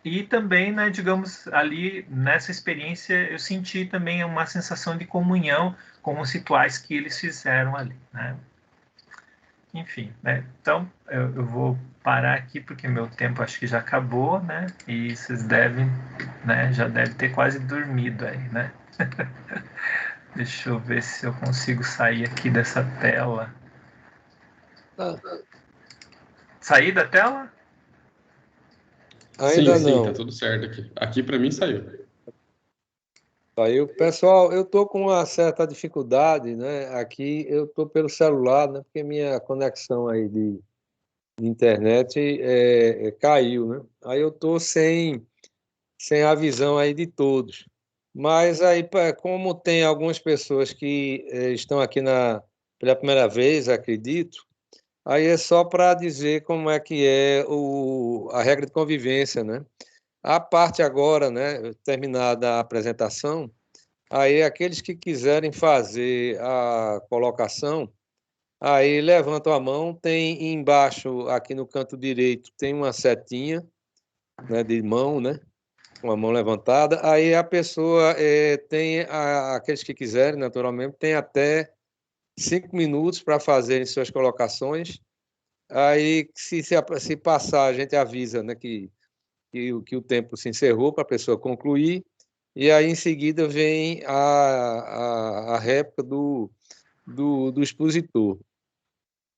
E também, né, digamos, ali nessa experiência eu senti também uma sensação de comunhão com os rituais que eles fizeram ali, né? Enfim, né? Então eu vou parar aqui porque meu tempo acho que já acabou, né? E vocês devem, né? Já deve ter quase dormido aí, né? Deixa eu ver se eu consigo sair aqui dessa tela. Ah, Sair da tela? Sim, ainda sim, tá não. tudo certo aqui. Aqui para mim saiu. Aí, pessoal, eu estou com uma certa dificuldade, né? Aqui eu estou pelo celular, né? Porque minha conexão aí de internet caiu, né? Aí eu estou sem a visão aí de todos. Mas aí, como tem algumas pessoas que estão aqui pela primeira vez, acredito, aí é só para dizer como é que é a regra de convivência, né? A parte agora, né? Terminada a apresentação. Aí, aqueles que quiserem fazer a colocação, aí levantam a mão, tem embaixo, aqui no canto direito, tem uma setinha, né, de mão, né, com a mão levantada. Aí a pessoa tem, aqueles que quiserem, naturalmente, tem até 5 minutos para fazerem suas colocações. Aí, se passar, a gente avisa, né, que o tempo se encerrou para a pessoa concluir. E aí, em seguida, vem a réplica do expositor.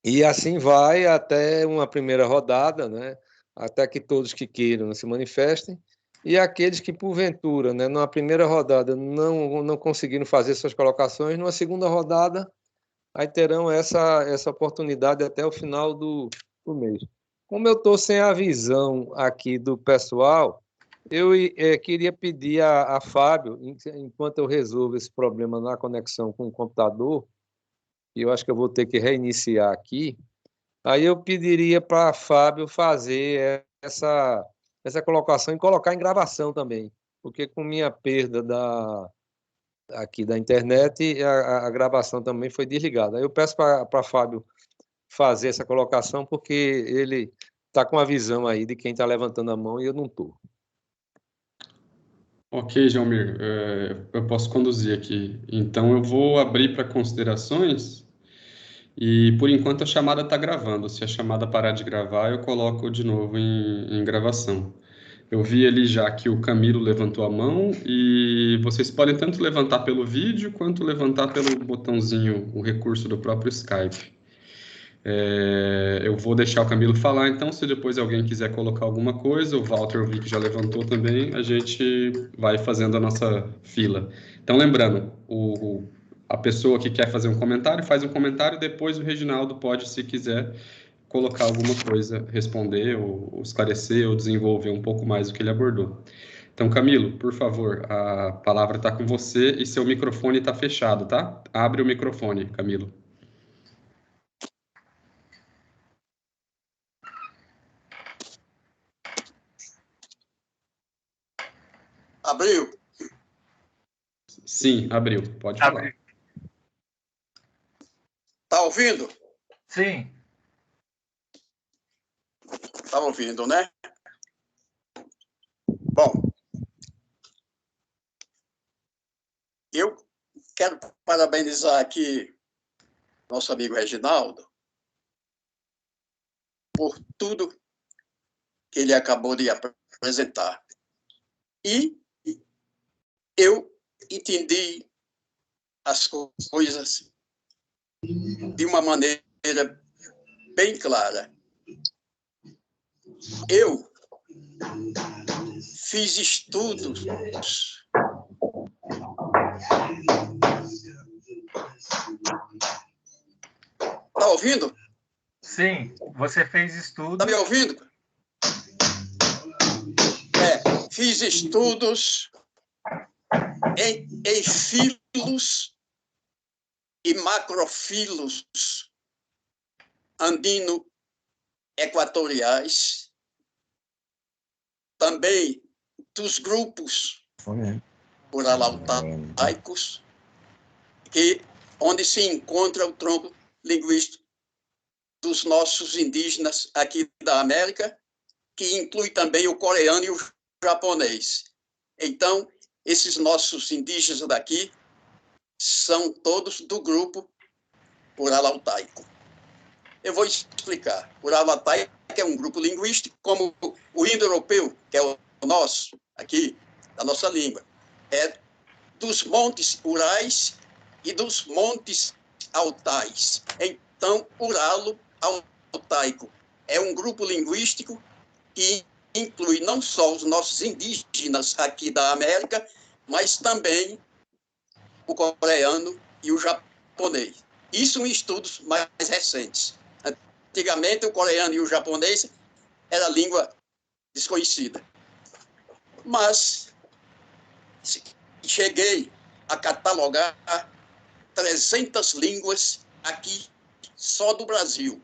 E assim vai até uma primeira rodada, né? Até que todos que queiram se manifestem. E aqueles que, porventura, né, numa primeira rodada não conseguiram fazer suas colocações, numa segunda rodada, aí terão essa oportunidade até o final do mês. Como eu estou sem a visão aqui do pessoal, eu queria pedir a Fábio, enquanto eu resolvo esse problema na conexão com o computador, e eu acho que eu vou ter que reiniciar aqui, aí eu pediria para Fábio fazer essa colocação e colocar em gravação também, porque com minha perda aqui da internet, a gravação também foi desligada. Aí eu peço para Fábio fazer essa colocação, porque ele está com a visão aí de quem está levantando a mão e eu não estou. Ok, Jalmir, eu posso conduzir aqui. Então, eu vou abrir para considerações e, por enquanto, a chamada está gravando. Se a chamada parar de gravar, eu coloco de novo em gravação. Eu vi ali já que o Camilo levantou a mão e vocês podem tanto levantar pelo vídeo quanto levantar pelo botãozinho, o recurso do próprio Skype. Eu vou deixar o Camilo falar, então, se depois alguém quiser colocar alguma coisa, o Walter eu vi que já levantou também, a gente vai fazendo a nossa fila. Então, lembrando, a pessoa que quer fazer um comentário, faz um comentário, depois o Reginaldo pode, se quiser, colocar alguma coisa, responder, ou esclarecer, ou desenvolver um pouco mais o que ele abordou. Então, Camilo, por favor, a palavra está com você e seu microfone está fechado, tá? Abre o microfone, Camilo. Abriu? Sim, abriu. Pode falar. Tá ouvindo? Sim. Tá ouvindo, né? Bom, eu quero parabenizar aqui nosso amigo Reginaldo por tudo que ele acabou de apresentar. E eu entendi as coisas de uma maneira bem clara. Eu fiz estudos Tá ouvindo? Sim, você fez estudo. Tá me ouvindo? Fiz estudos em filos e macrofilos andino-equatoriais, também dos grupos buralautaicos, onde se encontra o tronco linguístico dos nossos indígenas aqui da América, que inclui também o coreano e o japonês. Então, esses nossos indígenas daqui são todos do grupo Ural-Altaico. Eu vou explicar. O Ural-Altaico é um grupo linguístico, como o indo-europeu, que é o nosso, aqui, da nossa língua. É dos montes Urais e dos montes Altais. Então, Uralo-Altaico é um grupo linguístico que inclui não só os nossos indígenas aqui da América, mas também o coreano e o japonês. Isso em estudos mais recentes. Antigamente, o coreano e o japonês era língua desconhecida. Mas cheguei a catalogar 300 línguas aqui, só do Brasil.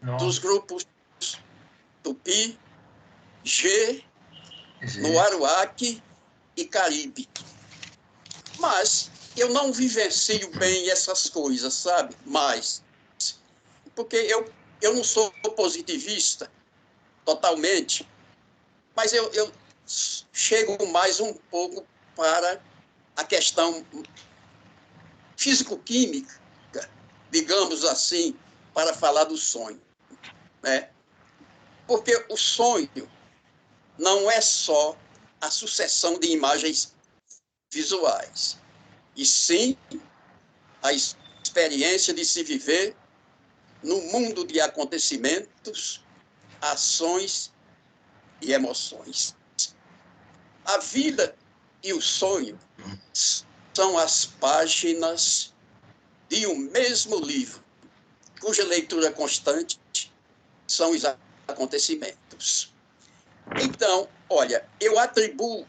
Nossa. Dos grupos Tupi, G, no Aruaque e Caribe. Mas eu não vivencio bem essas coisas, sabe? Mas, porque eu não sou positivista totalmente, mas eu chego mais um pouco para a questão físico-química, digamos assim, para falar do sonho, né? Porque o sonho não é só a sucessão de imagens visuais, e sim a experiência de se viver no mundo de acontecimentos, ações e emoções. A vida e o sonho são as páginas de um mesmo livro, cuja leitura constante são os acontecimentos. Então, olha, eu atribuo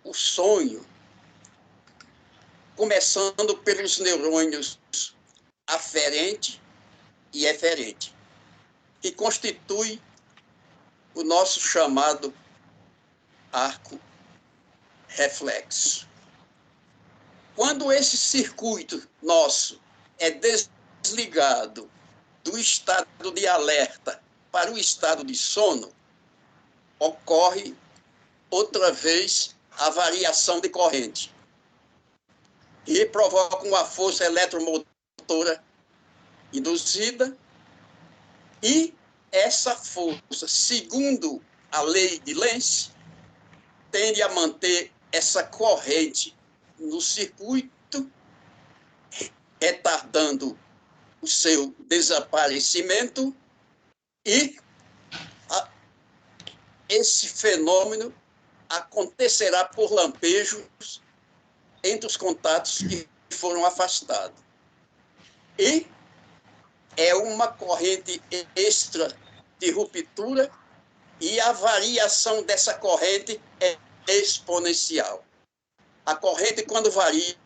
o sonho começando pelos neurônios aferente e eferente, que constitui o nosso chamado arco reflexo. Quando esse circuito nosso é desligado do estado de alerta para o estado de sono, ocorre outra vez a variação de corrente e provoca uma força eletromotora induzida, e essa força, segundo a lei de Lenz, tende a manter essa corrente no circuito, retardando o seu desaparecimento, e esse fenômeno acontecerá por lampejos entre os contatos que foram afastados. E é uma corrente extra de ruptura, e a variação dessa corrente é exponencial. A corrente, quando varia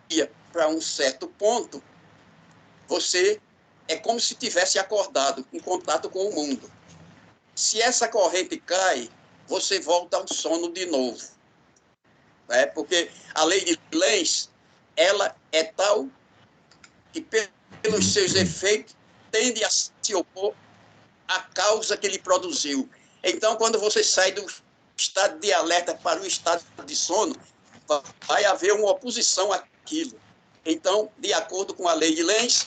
para um certo ponto, você é como se tivesse acordado, em contato com o mundo. Se essa corrente cai, você volta ao sono de novo. Porque a lei de Lenz, ela é tal que, pelos seus efeitos, tende a se opor à causa que ele produziu. Então, quando você sai do estado de alerta para o estado de sono, vai haver uma oposição àquilo. Então, de acordo com a lei de Lenz,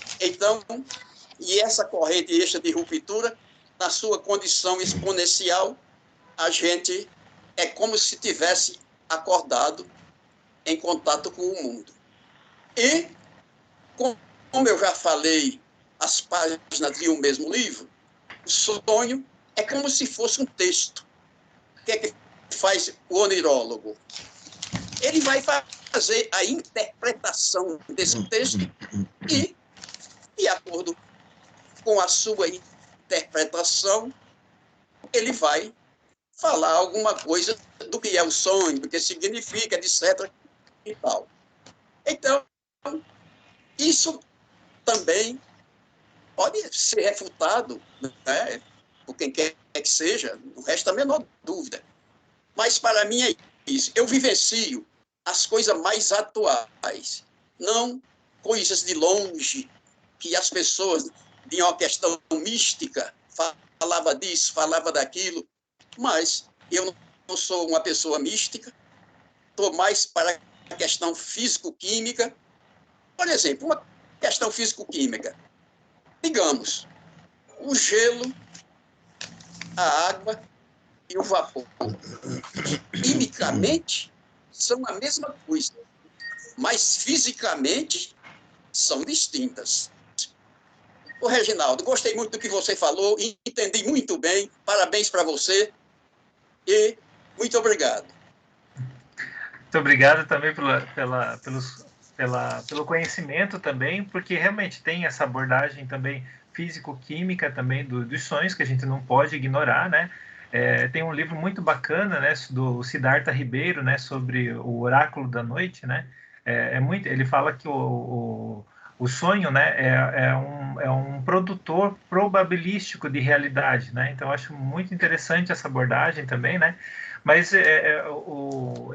e essa corrente extra de ruptura, na sua condição exponencial, a gente é como se tivesse acordado em contato com o mundo. E, como eu já falei, as páginas de um mesmo livro, o sonho é como se fosse um texto. O que é que faz o onirólogo? Ele vai fazer a interpretação desse texto e, de acordo com a sua interpretação, ele vai falar alguma coisa do que é o sonho, do que significa, etc. e tal. Então, isso também pode ser refutado, né, por quem quer que seja, não resta a menor dúvida. Mas, para mim, é isso. Eu vivencio as coisas mais atuais, não coisas de longe, que as pessoas, de uma questão mística, falava disso, falava daquilo, mas eu não sou uma pessoa mística, estou mais para a questão físico-química. Por exemplo, uma questão físico-química. Digamos, o gelo, a água e o vapor. Quimicamente, são a mesma coisa, mas fisicamente são distintas. Ô, Reginaldo, gostei muito do que você falou, entendi muito bem, parabéns para você e muito obrigado. Muito obrigado também pelo conhecimento também, porque realmente tem essa abordagem também físico-química também dos sonhos, que a gente não pode ignorar, né? Tem um livro muito bacana, né, do Siddhartha Ribeiro, né, sobre o oráculo da noite, né? Ele fala que o sonho, né, é um produtor probabilístico de realidade, né? Então, eu acho muito interessante essa abordagem também, né? Mas,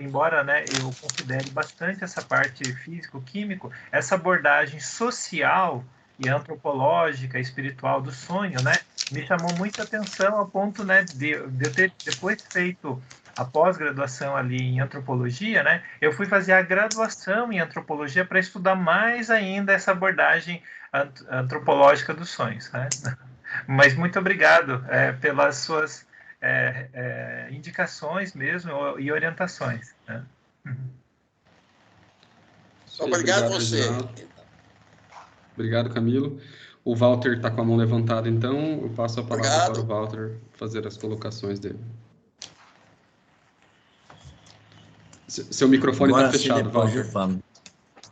embora, né, eu considere bastante essa parte físico-químico, essa abordagem social e antropológica, espiritual do sonho, né, me chamou muita atenção ao ponto, né, de eu ter depois feito a pós-graduação ali em antropologia, né, eu fui fazer a graduação em antropologia para estudar mais ainda essa abordagem antropológica dos sonhos, né? Mas muito obrigado pelas suas indicações mesmo e orientações, né? Obrigado você. Reginaldo. Obrigado, Camilo. O Walter está com a mão levantada, então eu passo a palavra para o Walter fazer as colocações dele. Seu microfone está fechado, Walter.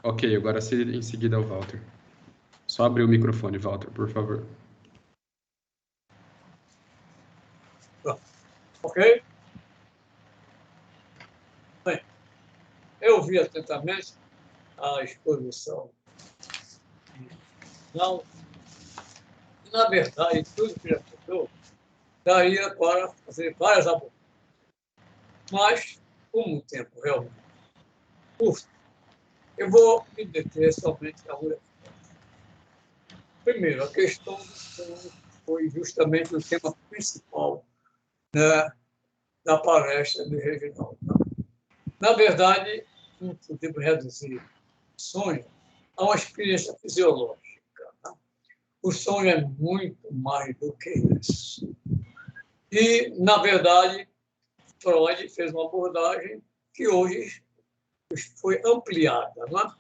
Ok, agora em seguida é o Walter. Só abrir o microfone, Walter, por favor. Ok? Bem, eu vi atentamente a exposição. Não, na verdade, tudo que já falou daria para fazer várias abordagens. Mas, como o tempo realmente é curto, eu vou me deter somente na rua. Primeiro, a questão do sono foi justamente o tema principal, né, da palestra de Reginaldo. Na verdade, não podemos reduzir o sonho a uma experiência fisiológica. Né? O sonho é muito mais do que isso. E, na verdade, Freud fez uma abordagem que hoje foi ampliada. Né?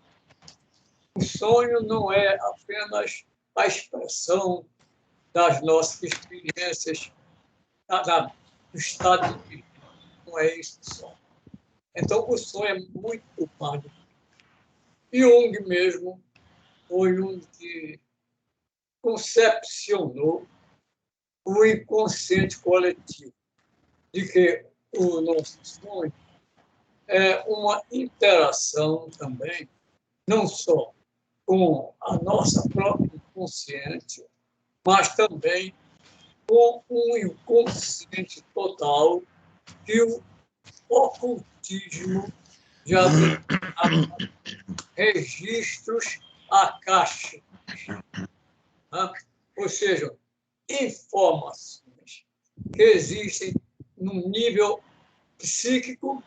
O sonho não é apenas a expressão das nossas experiências do estado de vida. Não é isso só. Então, o sonho é muito mais do que isso. Jung mesmo foi um que concepcionou o inconsciente coletivo, de que o nosso sonho é uma interação também, não só com a nossa própria inconsciente, mas também com um inconsciente total que o ocultismo já deu registros acásticos, né? Ou seja, informações que existem no nível psíquico,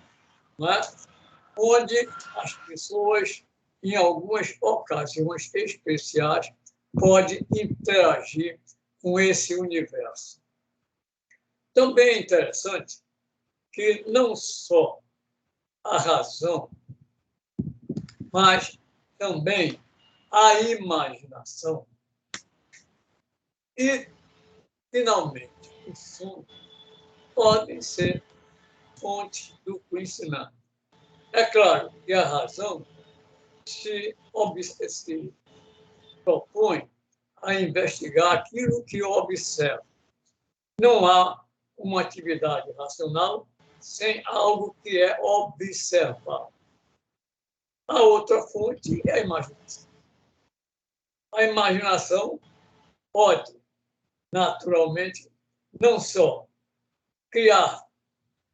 né? Onde as pessoas, em algumas ocasiões especiais, podem interagir com esse universo. Também é interessante que não só a razão, mas também a imaginação e, finalmente, o sonho podem ser fontes do conhecimento. É claro que a razão se propõe a investigar aquilo que observa. Não há uma atividade racional sem algo que é observado. A outra fonte é a imaginação. A imaginação pode, naturalmente, não só criar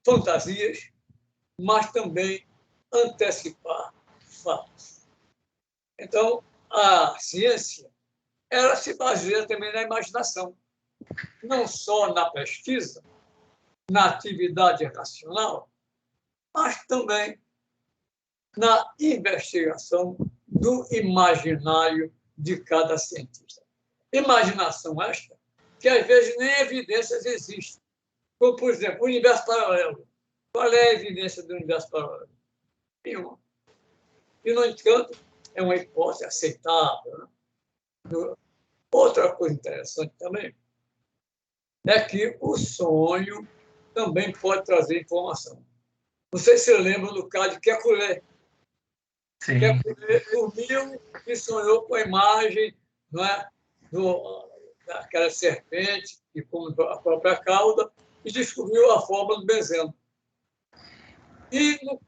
fantasias, mas também antecipar fatos. Então, a ciência, ela se baseia também na imaginação, não só na pesquisa, na atividade racional, mas também na investigação do imaginário de cada cientista. Imaginação esta que, às vezes, nem evidências existem. Como, por exemplo, o universo paralelo. Qual é a evidência do universo paralelo? Nenhuma. E, no entanto, é uma hipótese aceitável. Né? Outra coisa interessante também é que o sonho também pode trazer informação. Não sei se você lembra do caso de Kekulé. Sim. Kekulé dormiu e sonhou com a imagem, não é, daquela serpente que come a própria cauda e descobriu a forma do benzeno. E no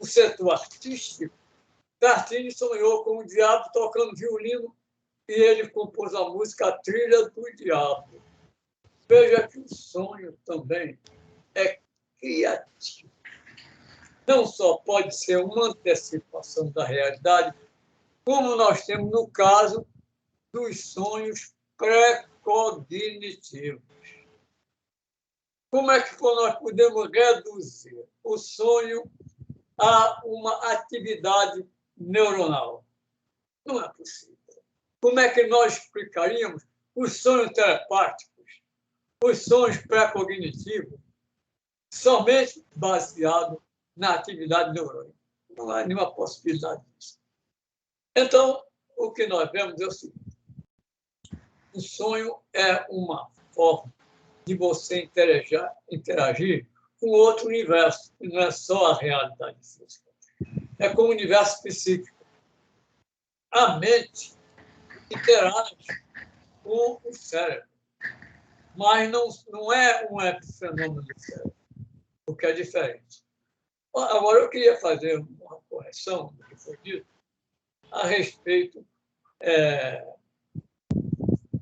setor artístico, Tartini sonhou com o diabo tocando violino e ele compôs a música A Trilha do Diabo. Veja que o sonho também é criativo. Não só pode ser uma antecipação da realidade, como nós temos no caso dos sonhos pré-cognitivos. Como é que nós podemos reduzir o sonho a uma atividade neuronal? Não é possível. Como é que nós explicaríamos os sonhos telepáticos, os sonhos pré-cognitivos, somente baseado na atividade neurônica? Não há nenhuma possibilidade disso. Então, o que nós vemos é o seguinte: o sonho é uma forma de você interagir com outro universo, que não é só a realidade física. É como o universo psíquico. A mente interage com o cérebro, mas não é um epifenômeno do cérebro, o que é diferente. Agora, eu queria fazer uma correção do que foi dito a respeito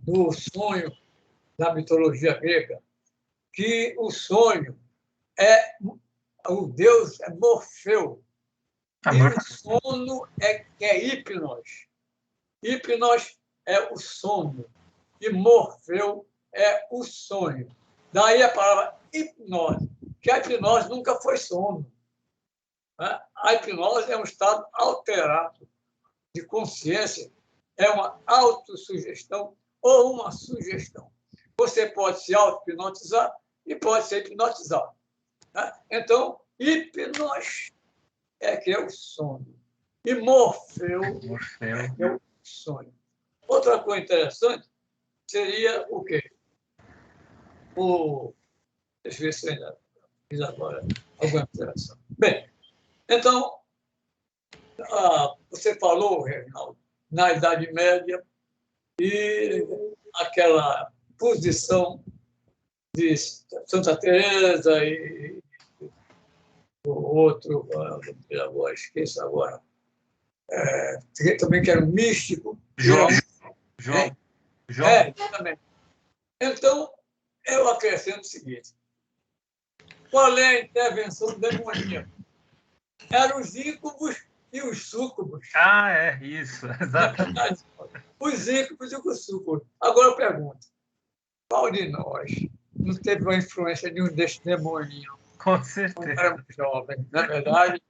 do sonho da mitologia grega, que o sonho o deus é Morfeu, e o sono é Hipnos. Hipnos é o sono e Morfeu é o sonho. Daí a palavra hipnose, que a hipnose nunca foi sono. Né? A hipnose é um estado alterado de consciência, é uma autossugestão ou uma sugestão. Você pode se auto-hipnotizar e pode ser hipnotizado. Né? Então, hipnose é que é o sono. E Morfeu é que é o sonho. Outra coisa interessante seria o quê? Deixa eu ver se eu ainda fiz agora alguma alteração. Bem, então, você falou, Reginaldo, na Idade Média e aquela posição de Santa Teresa e o outro, agora esqueço agora, também que era um místico. João. Também. Então, eu acrescento o seguinte: qual é a intervenção demoníaca? Eram os íncubos e os súcubos. Isso, exatamente. Os íncubos e os súcubos. Agora eu pergunto, qual de nós não teve uma influência de um desses demoninhos? Com certeza. Quando éramos jovens, na verdade,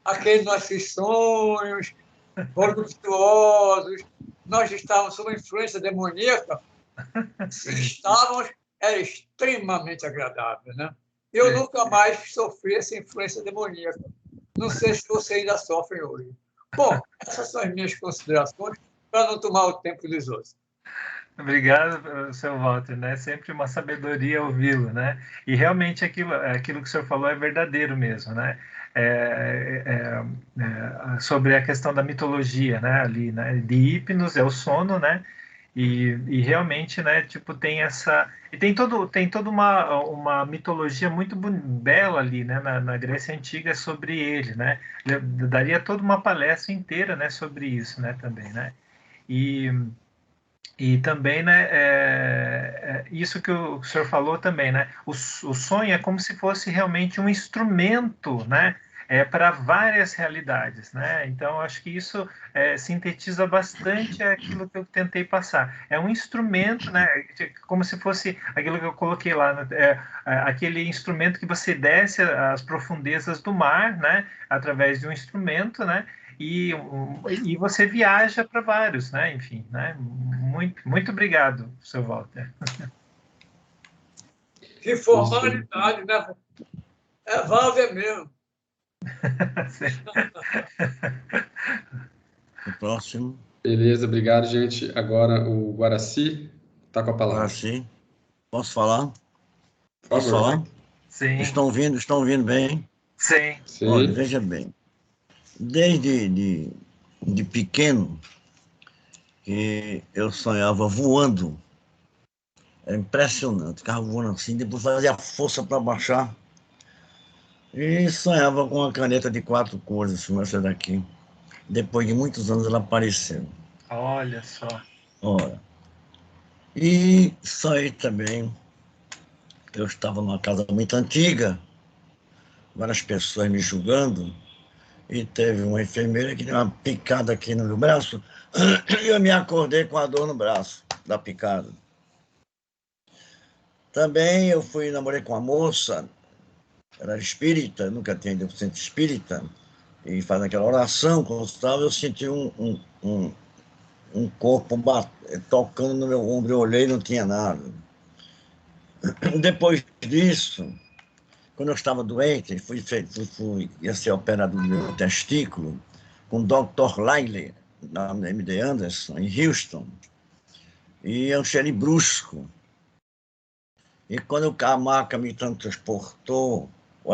aqueles nossos sonhos voluptuosos, nós estávamos sob influência demoníaca. Se estávamos, era extremamente agradável, né? Eu nunca mais sofri essa influência demoníaca. Não sei se você ainda sofre hoje. Bom, essas são as minhas considerações para não tomar o tempo dos outros. Obrigado, seu Walter, né? Sempre uma sabedoria ouvi-lo, né? E realmente aquilo que o senhor falou é verdadeiro mesmo, né? Sobre a questão da mitologia, né? Ali, né? De Hipnos é o sono, né? E realmente, né? Tipo, tem essa e tem toda uma mitologia muito bela ali, né? Na Grécia Antiga sobre ele, né? Eu daria toda uma palestra inteira, né? Sobre isso, né? Também, né? E também, né, isso que o senhor falou também, né, o sonho é como se fosse realmente um instrumento, né, para várias realidades, né? Então, acho que isso sintetiza bastante aquilo que eu tentei passar. É um instrumento, né? Como se fosse aquilo que eu coloquei lá, aquele instrumento que você desce as profundezas do mar, né? Através de um instrumento, né? E você viaja para vários, né? Enfim, né? Muito obrigado, seu Walter. Que formalidade, né? É Walter mesmo. O próximo. Beleza, obrigado, gente. Agora o Guaraci está com a palavra. Guaraci. Posso falar? Por Posso favor. falar? Sim. Estão ouvindo bem? Sim. Sim. Olha, veja bem. Desde de pequeno, que eu sonhava voando. Era impressionante. Ficava voando assim, depois fazia força para baixar. E sonhava com uma caneta de 4 cores, como essa daqui. Depois de muitos anos ela apareceu. Olha só. Ora. E sonhei também. Eu estava numa casa muito antiga, várias pessoas me julgando, e teve uma enfermeira que deu uma picada aqui no meu braço, e eu me acordei com a dor no braço da picada. Também eu namorei com uma moça, era espírita, nunca tinha ido para o centro espírita, e fazendo aquela oração constava, eu senti um corpo tocando no meu ombro, eu olhei e não tinha nada. Depois disso, quando eu estava doente, ia ser operado no meu testículo, com o Dr. Lyle, na MD Anderson, em Houston, e é um cheiro brusco. E quando a maca me transportou, o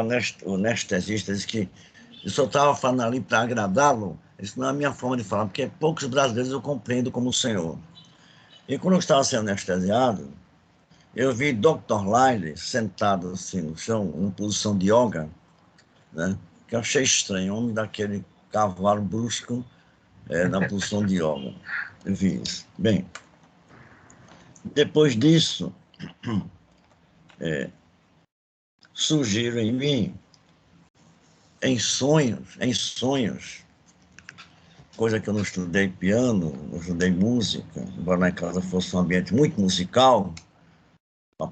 anestesista disse que eu só estava falando ali para agradá-lo, isso não é a minha forma de falar, porque poucos brasileiros eu compreendo como o senhor. E quando eu estava sendo anestesiado, eu vi Dr. Lyle sentado assim no chão, em posição de yoga, né? Que eu achei estranho, homem daquele cavalo brusco na posição de yoga. Eu vi isso. Bem, depois disso, surgiram em mim, em sonhos, coisa que eu não estudei piano, não estudei música, embora lá em casa fosse um ambiente muito musical,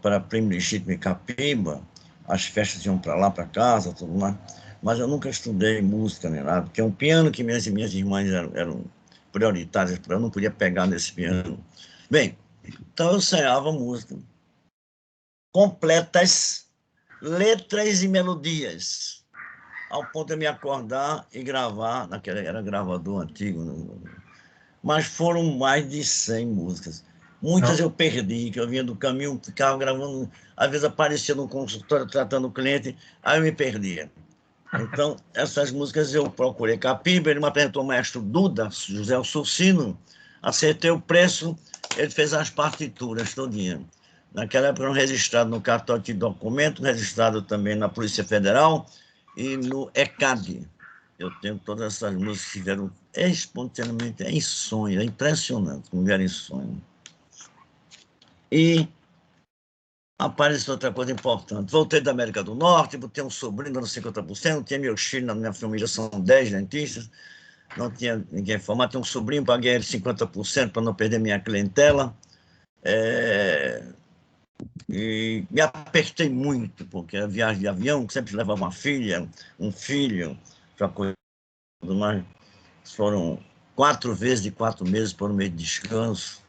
para primo legítimo em Capiba, as festas iam para lá, para casa, tudo mais. Mas eu nunca estudei música nem nada, porque é um piano que minhas irmãs eram prioritárias, eu não podia pegar nesse piano. Bem, então eu sonhava música completas, letras e melodias, ao ponto de me acordar e gravar, era gravador antigo, mas foram mais de 100 músicas. Muitas eu perdi, que eu vinha do caminho, ficava gravando, às vezes aparecia no consultório tratando o cliente, aí eu me perdia. Então, essas músicas eu procurei Capiba, ele me apresentou o maestro Duda, José Sursino, acertei o preço, ele fez as partituras todinha. Naquela época, registrado no cartório de documento, registrado também na Polícia Federal e no ECAD. Eu tenho todas essas músicas que vieram espontaneamente em sonho, é impressionante como vieram em sonho. E apareceu outra coisa importante. Voltei da América do Norte, botei um sobrinho dando 50%, tinha meus filhos na minha família, são 10 dentistas, não tinha ninguém formado, tinha um sobrinho, paguei ele 50% para não perder minha clientela. E me apertei muito, porque a viagem de avião, sempre levava uma filha, um filho, para coisa mais. Foram 4 vezes de 4 meses por um mês de descanso.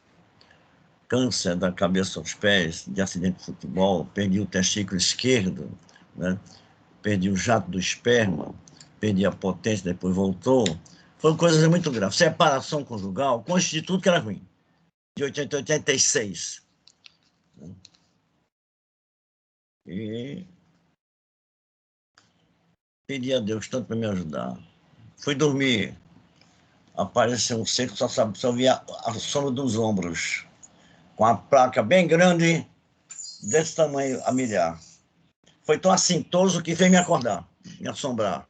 Câncer da cabeça aos pés, de acidente de futebol, perdi o testículo esquerdo, né? Perdi o jato do esperma, perdi a potência, depois voltou. Foram coisas muito graves. Separação conjugal, com isso de tudo que era ruim. De 80 a 86. Né? E pedi a Deus tanto para me ajudar. Fui dormir, apareceu um ser que só via a sombra dos ombros, com a placa bem grande, desse tamanho, a milhar. Foi tão assintoso que veio me acordar, me assombrar.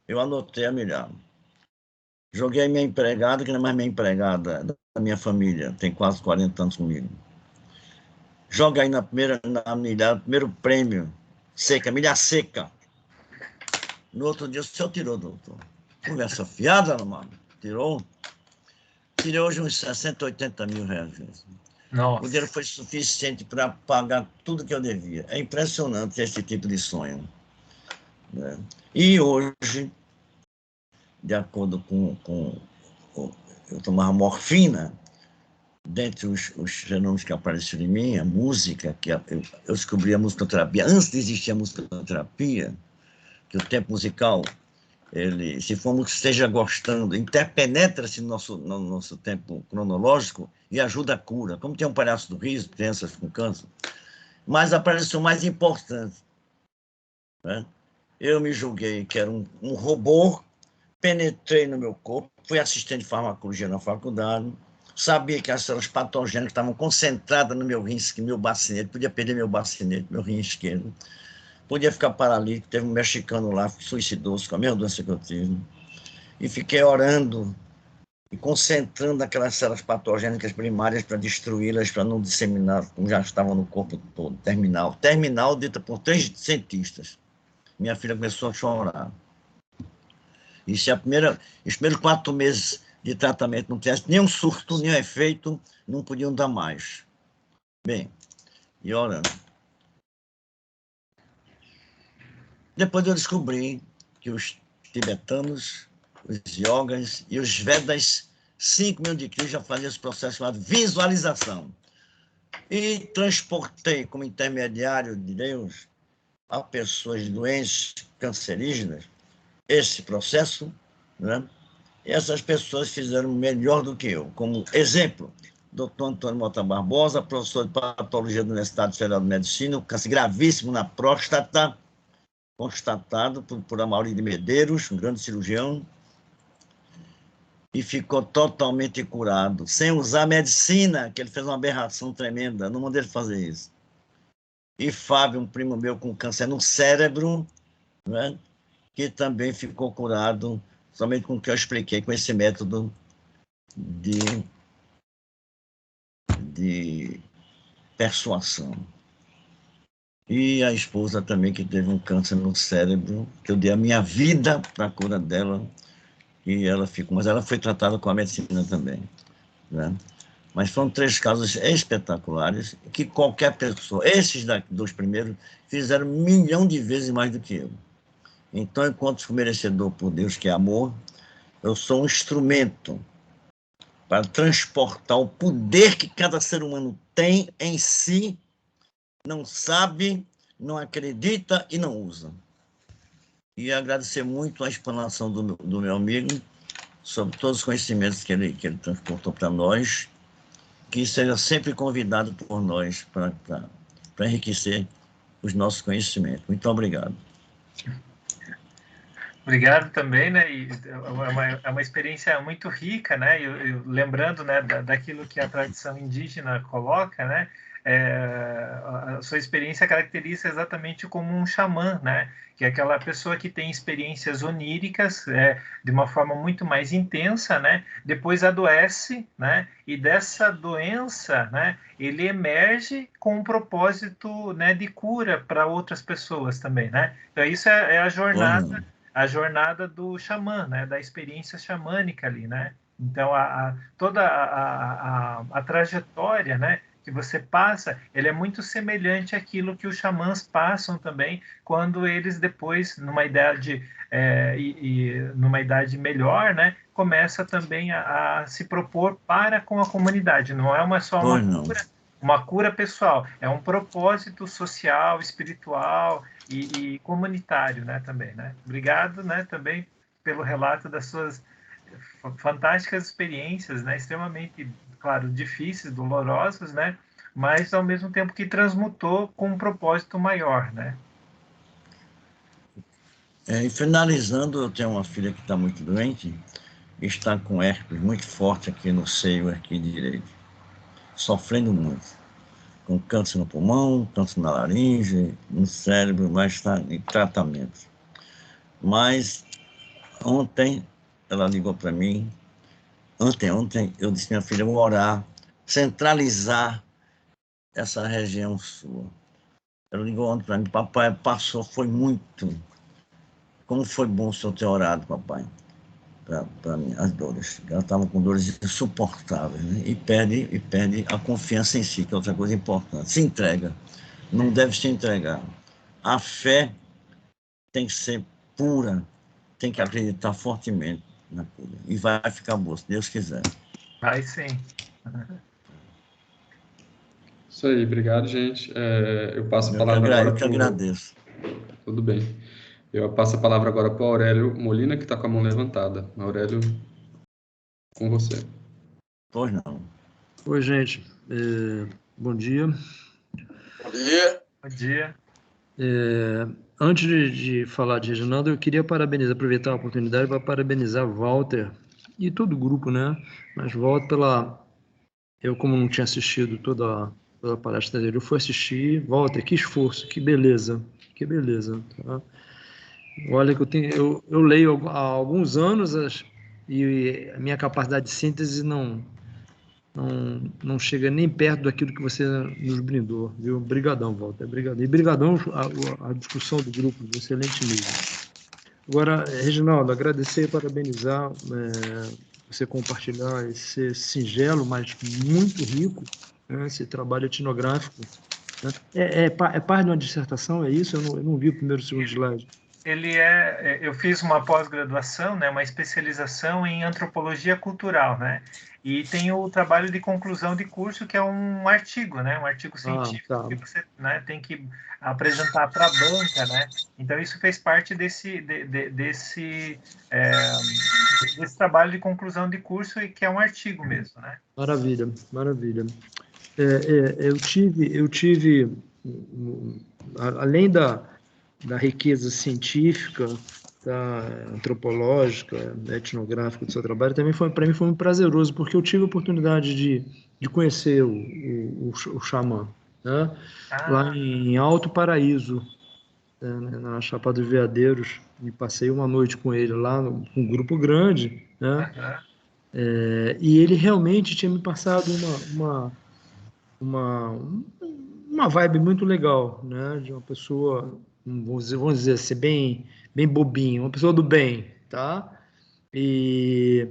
Eu anotei a milhar. Joguei minha empregada, que não é mais minha empregada, é da minha família, tem quase 40 anos comigo. Joga aí na milhar, primeiro prêmio, seca, milhar seca. No outro dia, o senhor tirou, doutor. Conversa fiada, mano. Tirou. Tirei hoje uns 60, 80 mil reais. Nossa. O dinheiro foi suficiente para pagar tudo que eu devia. É impressionante esse tipo de sonho. Né? E hoje, de acordo com eu tomava morfina, dentre os fenômenos que apareceram em mim, a música, eu descobri a musicoterapia, antes de existir a musicoterapia, que o tempo musical, ele, se formos que esteja gostando, interpenetra-se no nosso tempo cronológico e ajuda a cura. Como tem um palhaço do riso, crianças com câncer, mas apareceu o mais importante. Né? Eu me julguei que era um robô, penetrei no meu corpo, fui assistente de farmacologia na faculdade, sabia que as células patogênicas estavam concentradas no meu rim, meu bacinete, podia perder meu bacinete, meu rim esquerdo, podia ficar paralítico, teve um mexicano lá, suicidou-se com a mesma doença que eu tive, e fiquei orando e concentrando aquelas células patogênicas primárias para destruí-las, para não disseminar, como já estavam no corpo todo, terminal dita por 3 cientistas. Minha filha começou a chorar. E se os primeiros 4 meses de tratamento não tivesse nenhum surto, nenhum efeito, não podiam dar mais. Bem, e orando. Depois eu descobri que os tibetanos, os yogas e os Vedas, 5.000 de Cristo, já faziam esse processo chamado visualização. E transportei como intermediário de Deus a pessoas doentes, cancerígenas, esse processo, né? E essas pessoas fizeram melhor do que eu. Como exemplo, Dr. Antônio Mota Barbosa, professor de patologia da Universidade Federal de Medicina, um câncer gravíssimo na próstata, constatado por Amaury de Medeiros, um grande cirurgião, e ficou totalmente curado, sem usar medicina, que ele fez uma aberração tremenda, não mandei ele fazer isso. E Fábio, um primo meu com câncer no cérebro, né, que também ficou curado, somente com o que eu expliquei, com esse método de persuasão. E a esposa também, que teve um câncer no cérebro, que eu dei a minha vida para a cura dela, e ela ficou, mas ela foi tratada com a medicina também, né? Mas foram 3 casos espetaculares, que qualquer pessoa, esses dos primeiros, fizeram 1 milhão de vezes mais do que eu. Então, enquanto sou merecedor por Deus, que é amor, eu sou um instrumento para transportar o poder que cada ser humano tem em si, não sabe, não acredita e não usa. E agradecer muito a explanação do meu amigo sobre todos os conhecimentos que ele transportou para nós, que seja sempre convidado por nós para enriquecer os nossos conhecimentos. Muito obrigado. Obrigado também, né? E é uma experiência muito rica, né? Lembrando, né, daquilo que a tradição indígena coloca, né? A sua experiência caracteriza exatamente como um xamã, né? Que é aquela pessoa que tem experiências oníricas de uma forma muito mais intensa, né? Depois adoece, né? E dessa doença, né? Ele emerge com um propósito, né, de cura para outras pessoas também, né? Então isso é a jornada do xamã, né? Da experiência xamânica ali, né? Então toda a trajetória, né, que você passa, ele é muito semelhante àquilo que os xamãs passam também quando eles depois, numa idade numa idade melhor, né, começa também a se propor para com a comunidade. Não é só uma cura pessoal, é um propósito social, espiritual e comunitário, né, também, né? Obrigado, né, também pelo relato das suas fantásticas experiências, né, extremamente, claro, difíceis, dolorosas, né, mas ao mesmo tempo que transmutou com um propósito maior, né? E finalizando, eu tenho uma filha que está muito doente, está com herpes muito forte aqui no seio aqui direito, sofrendo muito, com câncer no pulmão, câncer na laringe, no cérebro, mas está em tratamento. Mas ontem ela ligou para mim, ontem eu disse, minha filha, eu vou orar, centralizar essa região sua. Ela ligou ontem para mim, papai, passou, foi muito como foi bom o senhor ter orado, papai, para mim, as dores. Ela estava com dores insuportáveis, né? E perde a confiança em si, que é outra coisa importante. Se entrega. Não deve se entregar. A fé tem que ser pura, tem que acreditar fortemente na cura. E vai ficar boa, se Deus quiser. Vai sim. Isso aí, obrigado, gente. Eu passo a palavra agora Eu que agradeço. Tudo bem. Eu passo a palavra agora para o Aurélio Molina, que está com a mão levantada. Aurélio, com você. Pois não. Oi, gente. Bom dia. Bom dia. Bom dia. Antes de falar de Reginaldo, eu queria aproveitar a oportunidade para parabenizar Walter e todo o grupo, né? Mas Walter eu, como não tinha assistido toda a palestra dele, eu fui assistir. Walter, que esforço, que beleza, tá? Olha que eu leio há alguns anos e a minha capacidade de síntese não chega nem perto daquilo que você nos brindou, viu? Brigadão, Walter, brigadão. E brigadão a discussão do grupo, de excelente nível. Agora, Reginaldo, agradecer e parabenizar você compartilhar esse singelo, mas muito rico, né, esse trabalho etnográfico. Né? É parte de uma dissertação, é isso? Eu não vi o primeiro e o segundo slide. Eu fiz uma pós-graduação, né, uma especialização em antropologia cultural, né, e tem o trabalho de conclusão de curso, que é um artigo, né, um artigo científico que você, né, tem que apresentar para a banca, né, então isso fez parte desse trabalho de conclusão de curso, e que é um artigo mesmo, né. Maravilha. Eu tive, além da riqueza científica, antropológica, etnográfica do seu trabalho, também para mim foi muito prazeroso, porque eu tive a oportunidade de conhecer o xamã, né? Lá em Alto Paraíso, na Chapada dos Veadeiros, e passei uma noite com ele lá, com um grupo grande, né? E ele realmente tinha me passado uma vibe muito legal, né? De uma pessoa, vamos dizer assim, bem bobinho, uma pessoa do bem, tá? E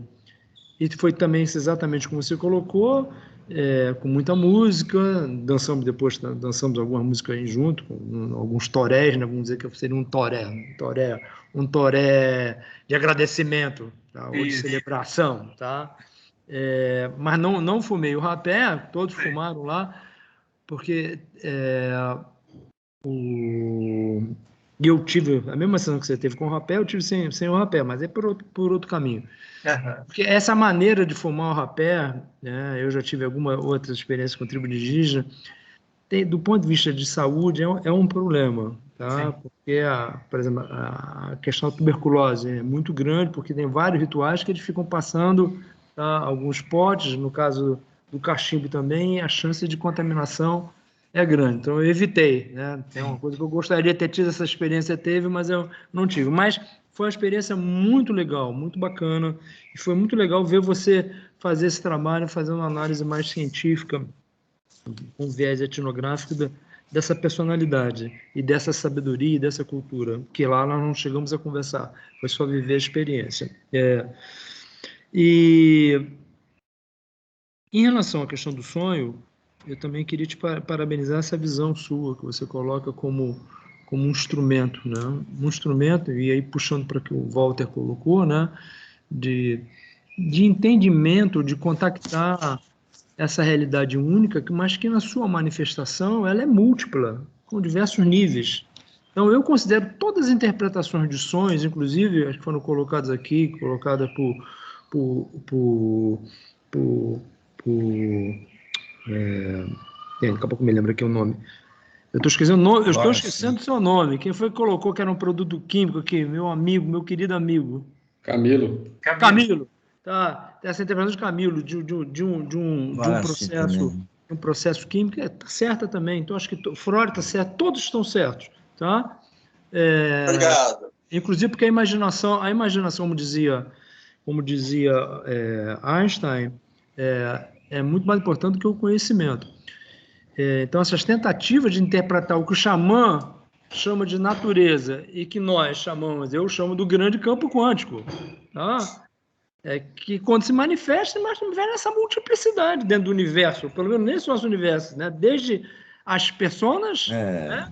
foi também exatamente como você colocou, com muita música, dançamos algumas músicas aí junto, com alguns torés, né? Vamos dizer que seria um toré de agradecimento, tá? Ou de celebração, tá? Mas não fumei o rapé, todos fumaram lá, porque eu tive a mesma sensação que você teve com o rapé, eu tive sem o rapé, mas é por outro caminho. Porque essa maneira de fumar o rapé, né, eu já tive alguma outra experiência com tribo indígena, do ponto de vista de saúde, é um problema, tá? Porque, por exemplo, a questão da tuberculose é muito grande, porque tem vários rituais que eles ficam passando, tá? Alguns potes, no caso do cachimbo também, a chance de contaminação é grande. Então, eu evitei, né? Tem uma coisa que eu gostaria de ter tido, essa experiência mas eu não tive. Mas foi uma experiência muito legal, muito bacana, e foi muito legal ver você fazer esse trabalho, fazer uma análise mais científica, com viés etnográfico dessa personalidade e dessa sabedoria e dessa cultura, que lá nós não chegamos a conversar, foi só viver a experiência. E em relação à questão do sonho, eu também queria te parabenizar essa visão sua, que você coloca como um instrumento, né? Um instrumento, e aí puxando para o que o Walter colocou, né? De entendimento, de contactar essa realidade única, mas que na sua manifestação ela é múltipla, com diversos níveis. Então, eu considero todas as interpretações de sonhos, inclusive as que foram colocadas aqui, colocadas daqui a pouco me lembra aqui o nome. Eu estou esquecendo o seu nome. Quem foi que colocou que era um produto químico aqui? Meu querido amigo. Camilo. Tá, essa interpretação de Camilo, de um processo químico, está certa também. Então, acho que Freud está certo, todos estão certos. Tá? Obrigado. Inclusive porque a imaginação, como dizia Einstein, é muito mais importante do que o conhecimento. Então, essas tentativas de interpretar o que o xamã chama de natureza e que nós chamamos, eu chamo do grande campo quântico, tá? É que quando se manifesta nessa multiplicidade dentro do universo, pelo menos nesse nosso universo, né? Desde as personas, né?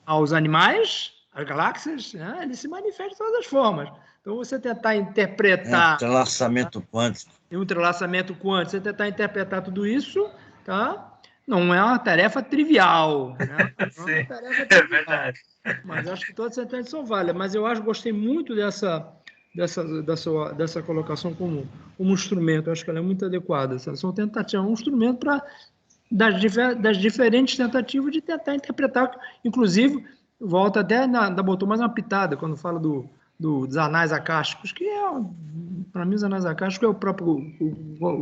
Aos animais, às galáxias, né? Ele se manifesta de todas as formas. Então, você tentar interpretar... Entrelaçamento quântico. E um entrelaçamento quântico, você tentar interpretar tudo isso, tá? Não é uma tarefa trivial, né? Sim, é verdade. Mas acho que todas as tentantes são válidas. Mas eu gostei muito dessa colocação como instrumento. Eu acho que ela é muito adequada. São tentativas, um instrumento das diferentes tentativas de tentar interpretar. Inclusive, volta até, botou mais uma pitada quando fala dos anais acásticos, que para mim, os anais acásticos é o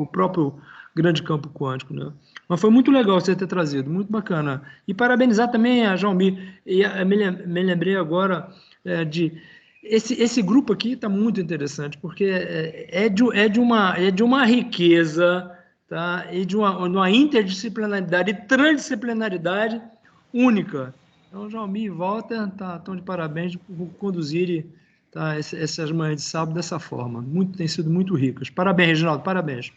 próprio grande campo quântico, né? Mas foi muito legal você ter trazido, muito bacana. E parabenizar também a Jalmir. E me lembrei agora de... Esse grupo aqui está muito interessante, porque é de uma riqueza, tá? E de uma interdisciplinaridade e transdisciplinaridade única. Então, Jalmir e Walter estão de parabéns por conduzirem, tá, essas manhãs de sábado dessa forma. Tem sido muito ricas. Parabéns, Reginaldo, parabéns.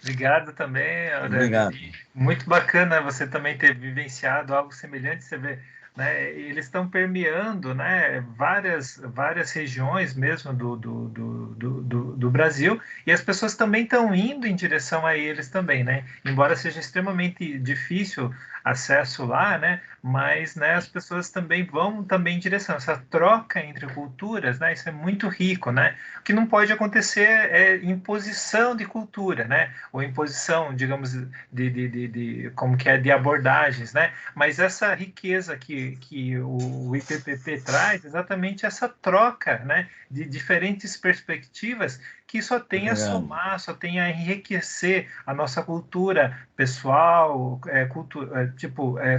Obrigado também, Aurélio. Obrigado. Muito bacana você também ter vivenciado algo semelhante. Você vê, né, eles estão permeando, né, várias regiões mesmo do Brasil, e as pessoas também estão indo em direção a eles também, né? Embora seja extremamente difícil acesso lá, né? Mas, né, as pessoas também vão também em direção. Essa troca entre culturas, né? Isso é muito rico, né? O que não pode acontecer é imposição de cultura, né? Ou imposição, digamos, como que é, de abordagens, né? Mas essa riqueza que o IPPP traz, exatamente essa troca, né? De diferentes perspectivas que só tem a somar, só tem a enriquecer a nossa cultura pessoal,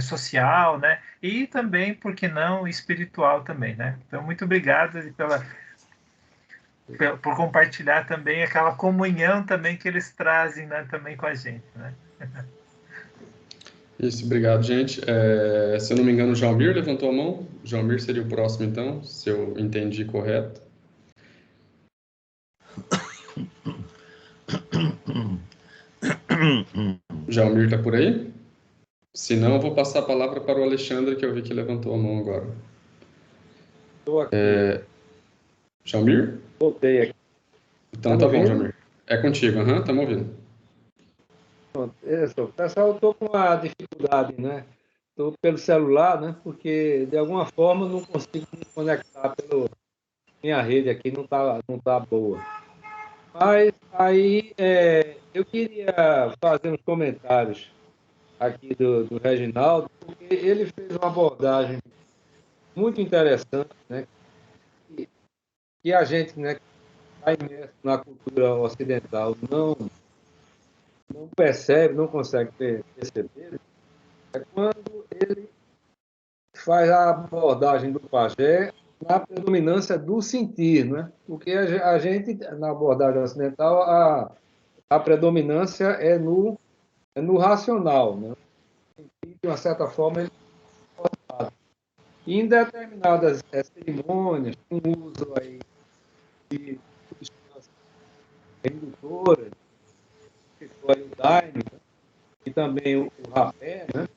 social, né? E também, por que não, espiritual também, né? Então, muito obrigado por compartilhar também aquela comunhão também que eles trazem, né, também com a gente, né? Isso, obrigado, gente. Se eu não me engano, o Jalmir levantou a mão. O Jalmir seria o próximo, então, se eu entendi correto. Jalmir está por aí? Se não, eu vou passar a palavra para o Alexandre, que eu vi que levantou a mão agora. Estou aqui. Jalmir? Voltei aqui. Então tá bom, Jalmir. É contigo, estamos ouvindo. Isso, pessoal, eu estou com uma dificuldade, né? Estou pelo celular, né? Porque de alguma forma eu não consigo me conectar minha rede aqui, não tá boa. Mas aí eu queria fazer uns comentários aqui do Reginaldo, porque ele fez uma abordagem muito interessante, né? Que a gente, né, que está imerso na cultura ocidental não percebe, não consegue perceber, é quando ele faz a abordagem do pajé na predominância do sentir, né? Porque a gente, na abordagem ocidental, a predominância é no racional, né? De uma certa forma, ele é forçado. E em determinadas cerimônias, com o uso aí de substâncias indutoras, que foi o daime, e também o rapé, né?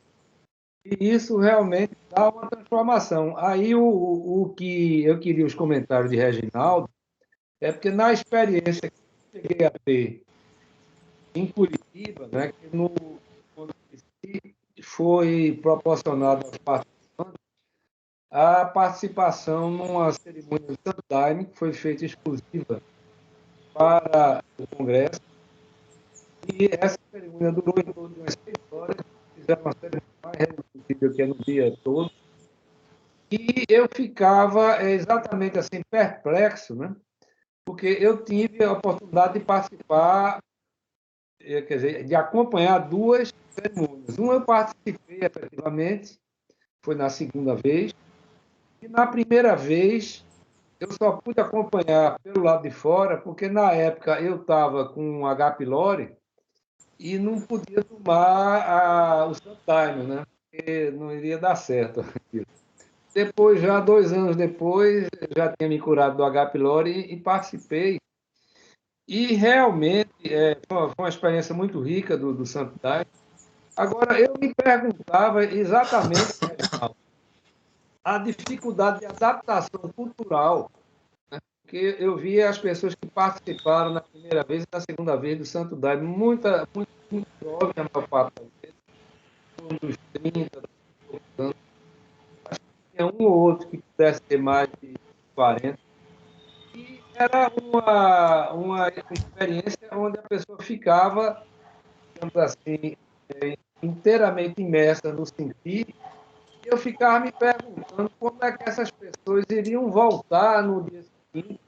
E isso realmente dá uma transformação. Aí o que eu queria os comentários de Reginaldo é porque na experiência que eu cheguei a ter em Curitiba, né, que quando foi proporcionado aos participantes a participação numa cerimônia de Sandaime, que foi feita exclusiva para o Congresso, e essa cerimônia durou em torno de umas 6 horas, fizeram uma cerimônia mais reduzida que é no dia todo, e eu ficava exatamente assim, perplexo, né? Porque eu tive a oportunidade de participar, quer dizer, de acompanhar 2 cerimônias. Uma eu participei efetivamente, foi na segunda vez, e na primeira vez eu só pude acompanhar pelo lado de fora, porque na época eu estava com H. pylori e não podia tomar o Sandaime, né? porque não iria dar certo. Depois, já 2 anos depois, já tinha me curado do H. pylori e participei. E realmente foi uma experiência muito rica do Santo Daime. Agora, eu me perguntava exatamente a dificuldade de adaptação cultural, né? Porque eu via as pessoas que participaram na primeira vez e na segunda vez do Santo Daime, muito jovem, a maior parte das vezes, dos 30 anos. Acho que tinha um ou outro que pudesse ter mais de 40. E era uma experiência onde a pessoa ficava, digamos assim, inteiramente imersa no sentir. E eu ficava me perguntando como é que essas pessoas iriam voltar no dia seguinte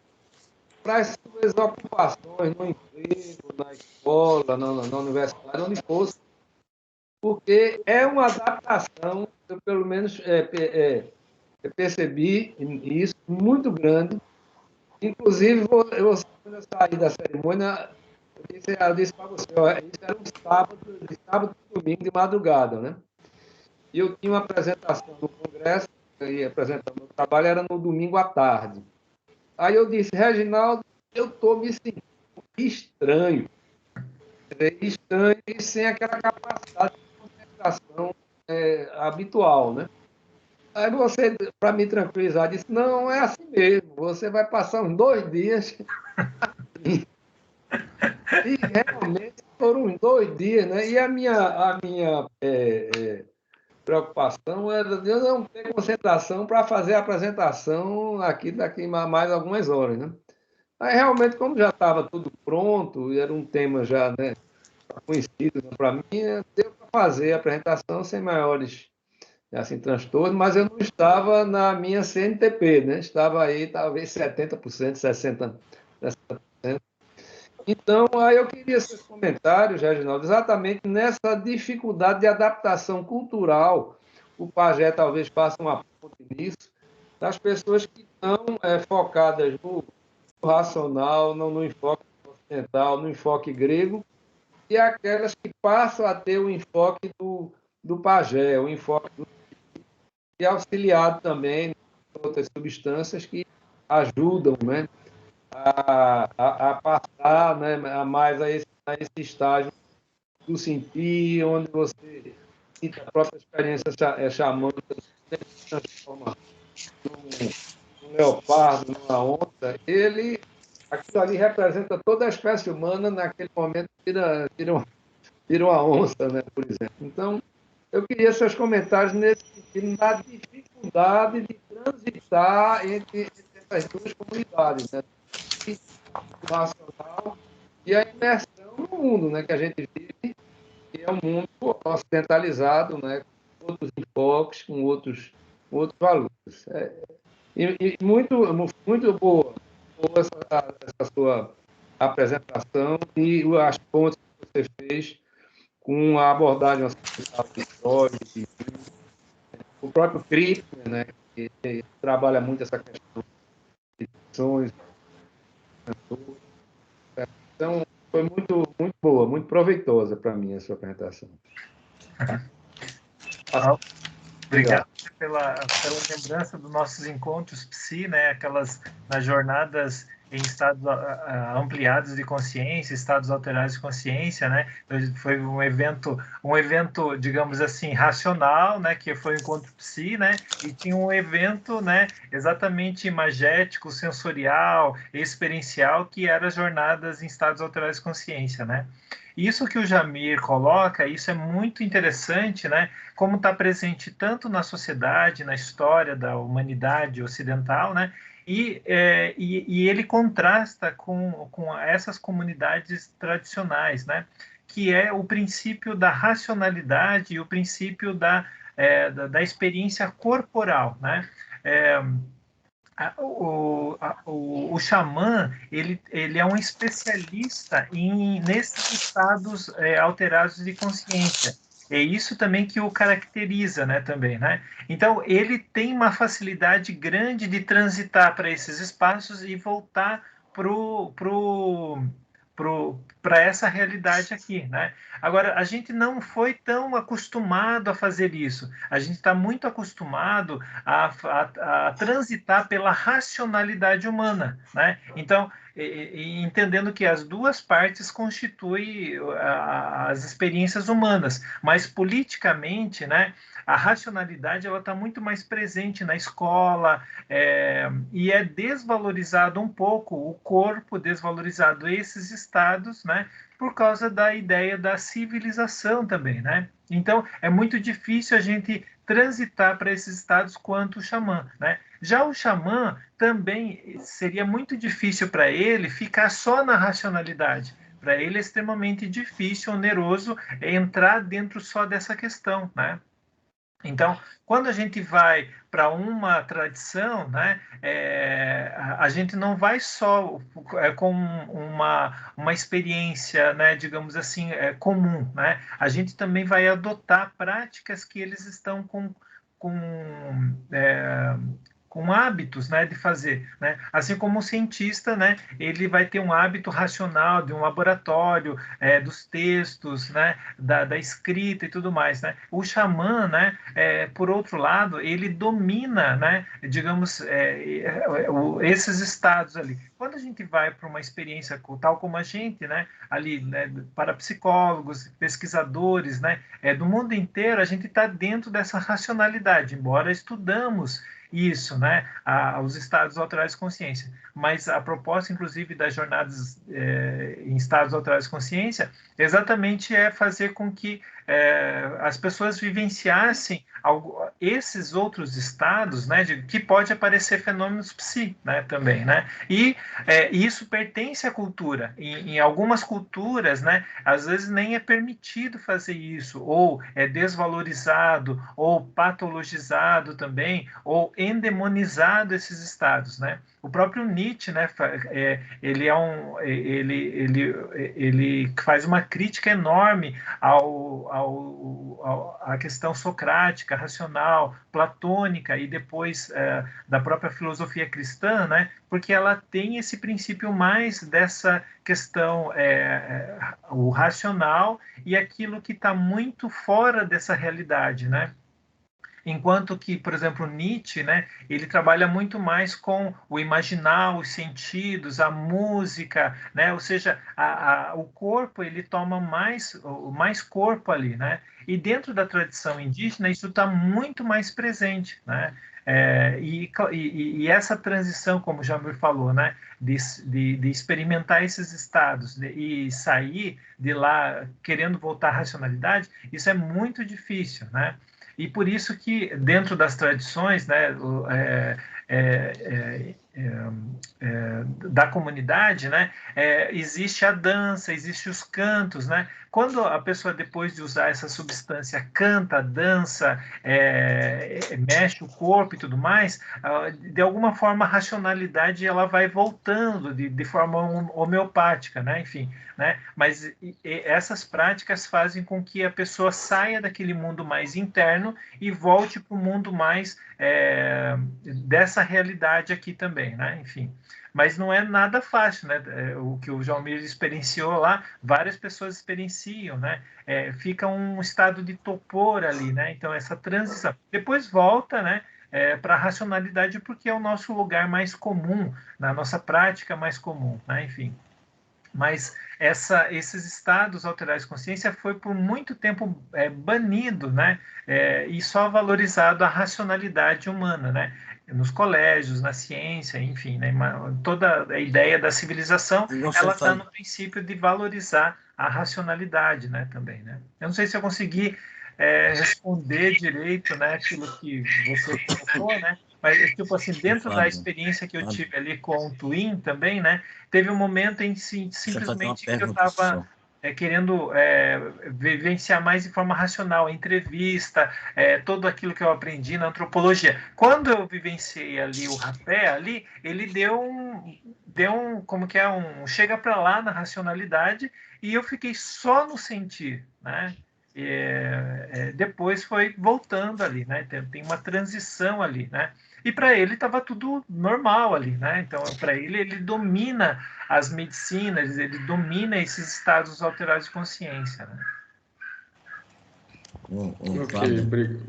para as suas ocupações, no emprego, na escola, na universidade, onde fosse. Porque é uma adaptação, eu pelo menos eu percebi isso, muito grande. Inclusive, quando eu saí da cerimônia, eu disse para você, ó, isso era um sábado e domingo de madrugada, né? E eu tinha uma apresentação no Congresso, eu ia apresentar meu trabalho, era no domingo à tarde. Aí eu disse, Reginaldo, eu estou me sentindo estranho e sem aquela capacidade de concentração habitual, né? Aí você, para me tranquilizar, disse, não, é assim mesmo, você vai passar uns 2 dias. E realmente foram uns 2 dias, né? E a minha preocupação era de eu não ter concentração para fazer a apresentação aqui daqui a mais algumas horas, né? Aí realmente, como já estava tudo pronto, e era um tema já, né, conhecido, né, para mim, deu para fazer a apresentação sem maiores assim, transtornos, mas eu não estava na minha CNTP, né? Estava aí talvez 70%, 60%. Então, aí eu queria seus comentários, Reginaldo, exatamente nessa dificuldade de adaptação cultural. O Pajé talvez faça uma ponte nisso, das pessoas que estão focadas no racional, no enfoque ocidental, no enfoque grego, e aquelas que passam a ter o enfoque do Pajé, o enfoque e auxiliado também em outras substâncias que ajudam, né, a passar, né, a mais a esse estágio do sentir, onde você sinta a própria experiência xamânica, se transforma num leopardo, numa onça, aquilo ali representa toda a espécie humana, naquele momento vira uma onça, né, por exemplo. Então, eu queria seus comentários nesse sentido, da dificuldade de transitar entre essas duas comunidades, né? O racional e a imersão no mundo, né, que a gente vive, que é um mundo ocidentalizado, né, com outros enfoques, com outros valores. E muito boa essa sua apresentação e as pontes que você fez com a abordagem ocidental de Freud, o próprio Kripke, né, que trabalha muito essa questão de ações. Então, foi muito boa, muito proveitosa para mim a sua apresentação. Obrigado pela lembrança dos nossos encontros psi, né? Aquelas nas jornadas em estados ampliados de consciência, estados alterados de consciência, né? Foi um evento, digamos assim, racional, né? Que foi o encontro psi, né? E tinha um evento, né? Exatamente imagético, sensorial, experiencial, que era as jornadas em estados alterados de consciência, né? Isso que o Jamir coloca, isso é muito interessante, né? Como está presente tanto na sociedade, na história da humanidade ocidental, né? E ele contrasta com essas comunidades tradicionais, né? Que é o princípio da racionalidade e o princípio da experiência corporal, né? O xamã, ele é um especialista nesses estados alterados de consciência. É isso também que o caracteriza, né, também, né? Então, ele tem uma facilidade grande de transitar para esses espaços e voltar para essa realidade aqui, né? Agora, a gente não foi tão acostumado a fazer isso. A gente está muito acostumado a transitar pela racionalidade humana, né? Então, entendendo que as duas partes constituem as experiências humanas, mas politicamente, né, a racionalidade ela está muito mais presente na escola, e é desvalorizado um pouco o corpo, desvalorizado esses estados, né, por causa da ideia da civilização também, né? Então, é muito difícil a gente transitar para esses estados quanto o xamã, né? Já o xamã também seria muito difícil para ele ficar só na racionalidade. Para ele é extremamente difícil, oneroso entrar dentro só dessa questão, né? Então, quando a gente vai para uma tradição, né, a gente não vai só com uma experiência, né, digamos assim, comum, né? A gente também vai adotar práticas que eles estão com hábitos, né, de fazer, né? Assim como o cientista, né, ele vai ter um hábito racional de um laboratório, dos textos, né, da escrita e tudo mais, né? O xamã, né, por outro lado, ele domina, né, digamos, esses estados ali. Quando a gente vai para uma experiência tal como a gente, né, ali, né, para psicólogos, pesquisadores, né, do mundo inteiro, a gente está dentro dessa racionalidade, embora estudamos isso, né, os estados autorais de consciência. Mas a proposta, inclusive, das jornadas em estados autorais de consciência, exatamente é fazer com que as pessoas vivenciassem esses outros estados, né, que pode aparecer fenômenos psi, né, também, né, e isso pertence à cultura. Em algumas culturas, né, às vezes nem é permitido fazer isso, ou é desvalorizado, ou patologizado também, ou endemonizado esses estados, né? O próprio Nietzsche, né, ele faz uma crítica enorme à questão socrática, racional, platônica e depois da própria filosofia cristã, né, porque ela tem esse princípio mais dessa questão, o racional e aquilo que está muito fora dessa realidade, né? Enquanto que, por exemplo, Nietzsche, né, ele trabalha muito mais com o imaginar, os sentidos, a música, né, ou seja, o corpo ele toma mais corpo ali, né? E dentro da tradição indígena isso está muito mais presente, né? E essa transição, como o Jamil falou, né, de experimentar esses estados e sair de lá querendo voltar à racionalidade, isso é muito difícil, né? E por isso que, dentro das tradições, né, da comunidade, né, existe a dança, existe os cantos, né? Quando a pessoa, depois de usar essa substância, canta, dança, mexe o corpo e tudo mais, de alguma forma a racionalidade ela vai voltando de forma homeopática, né? Enfim, né? Mas essas práticas fazem com que a pessoa saia daquele mundo mais interno e volte para o mundo mais dessa realidade aqui também, né? Enfim, mas não é nada fácil, né? O que o Jalmir experienciou lá, várias pessoas experienciam, né? Fica um estado de topor ali, né? Então essa transição depois volta, né? Para a racionalidade porque é o nosso lugar mais comum, na nossa prática mais comum, né? Enfim. Mas esses estados autorais de consciência foi por muito tempo banido, né? E só valorizado a racionalidade humana, né? Nos colégios, na ciência, enfim, né? Toda a ideia da civilização ela está no princípio de valorizar a racionalidade, né? Também, né? Eu não sei se eu consegui responder direito, né? Aquilo que você colocou, né? Mas, tipo assim, dentro da experiência que eu tive ali com o Twin também, né? Teve um momento em que simplesmente que eu estava querendo vivenciar mais de forma racional, entrevista, tudo aquilo que eu aprendi na antropologia. Quando eu vivenciei ali o rapé, ali, ele deu um como que chega para lá na racionalidade e eu fiquei só no sentir, né? depois foi voltando ali, né? Tem uma transição ali, né? E para ele estava tudo normal ali, né? Então, para ele domina as medicinas, ele domina esses estados alterados de consciência, né? Ok,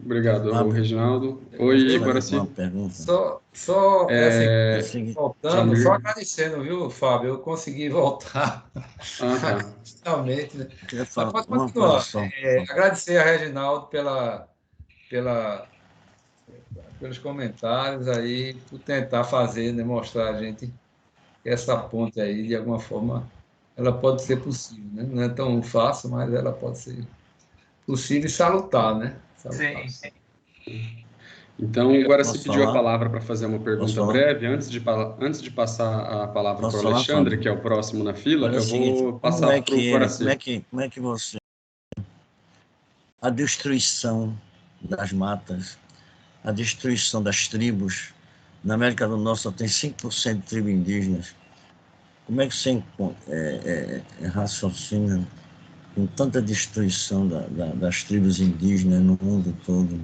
obrigado, Fábio, Reginaldo. Oi, Guaraci. Uma Guaraci. pergunta. Só voltando, Samir. só agradecendo, viu, Fábio? Eu consegui voltar. Tá. Finalmente, né? Mas pode Uma continuar. coisa só. Agradecer a Reginaldo pelos comentários aí, por tentar fazer, né, mostrar a gente que essa ponte aí, de alguma forma, ela pode ser possível, né? Não é tão fácil, mas ela pode ser possível e salutar, né? Salutar. Sim. Então, o Guaraci Posso pediu a falar? palavra para fazer uma pergunta breve. Antes de passar a palavra Posso para o falar, Alexandre, Fábio? que é o próximo na fila, Olha eu o seguinte, vou passar para o Guaraci. como é que você... A destruição das matas, a destruição das tribos. Na América do Norte só tem 5% de tribos indígenas. Como é que você raciocina com tanta destruição das tribos indígenas no mundo todo,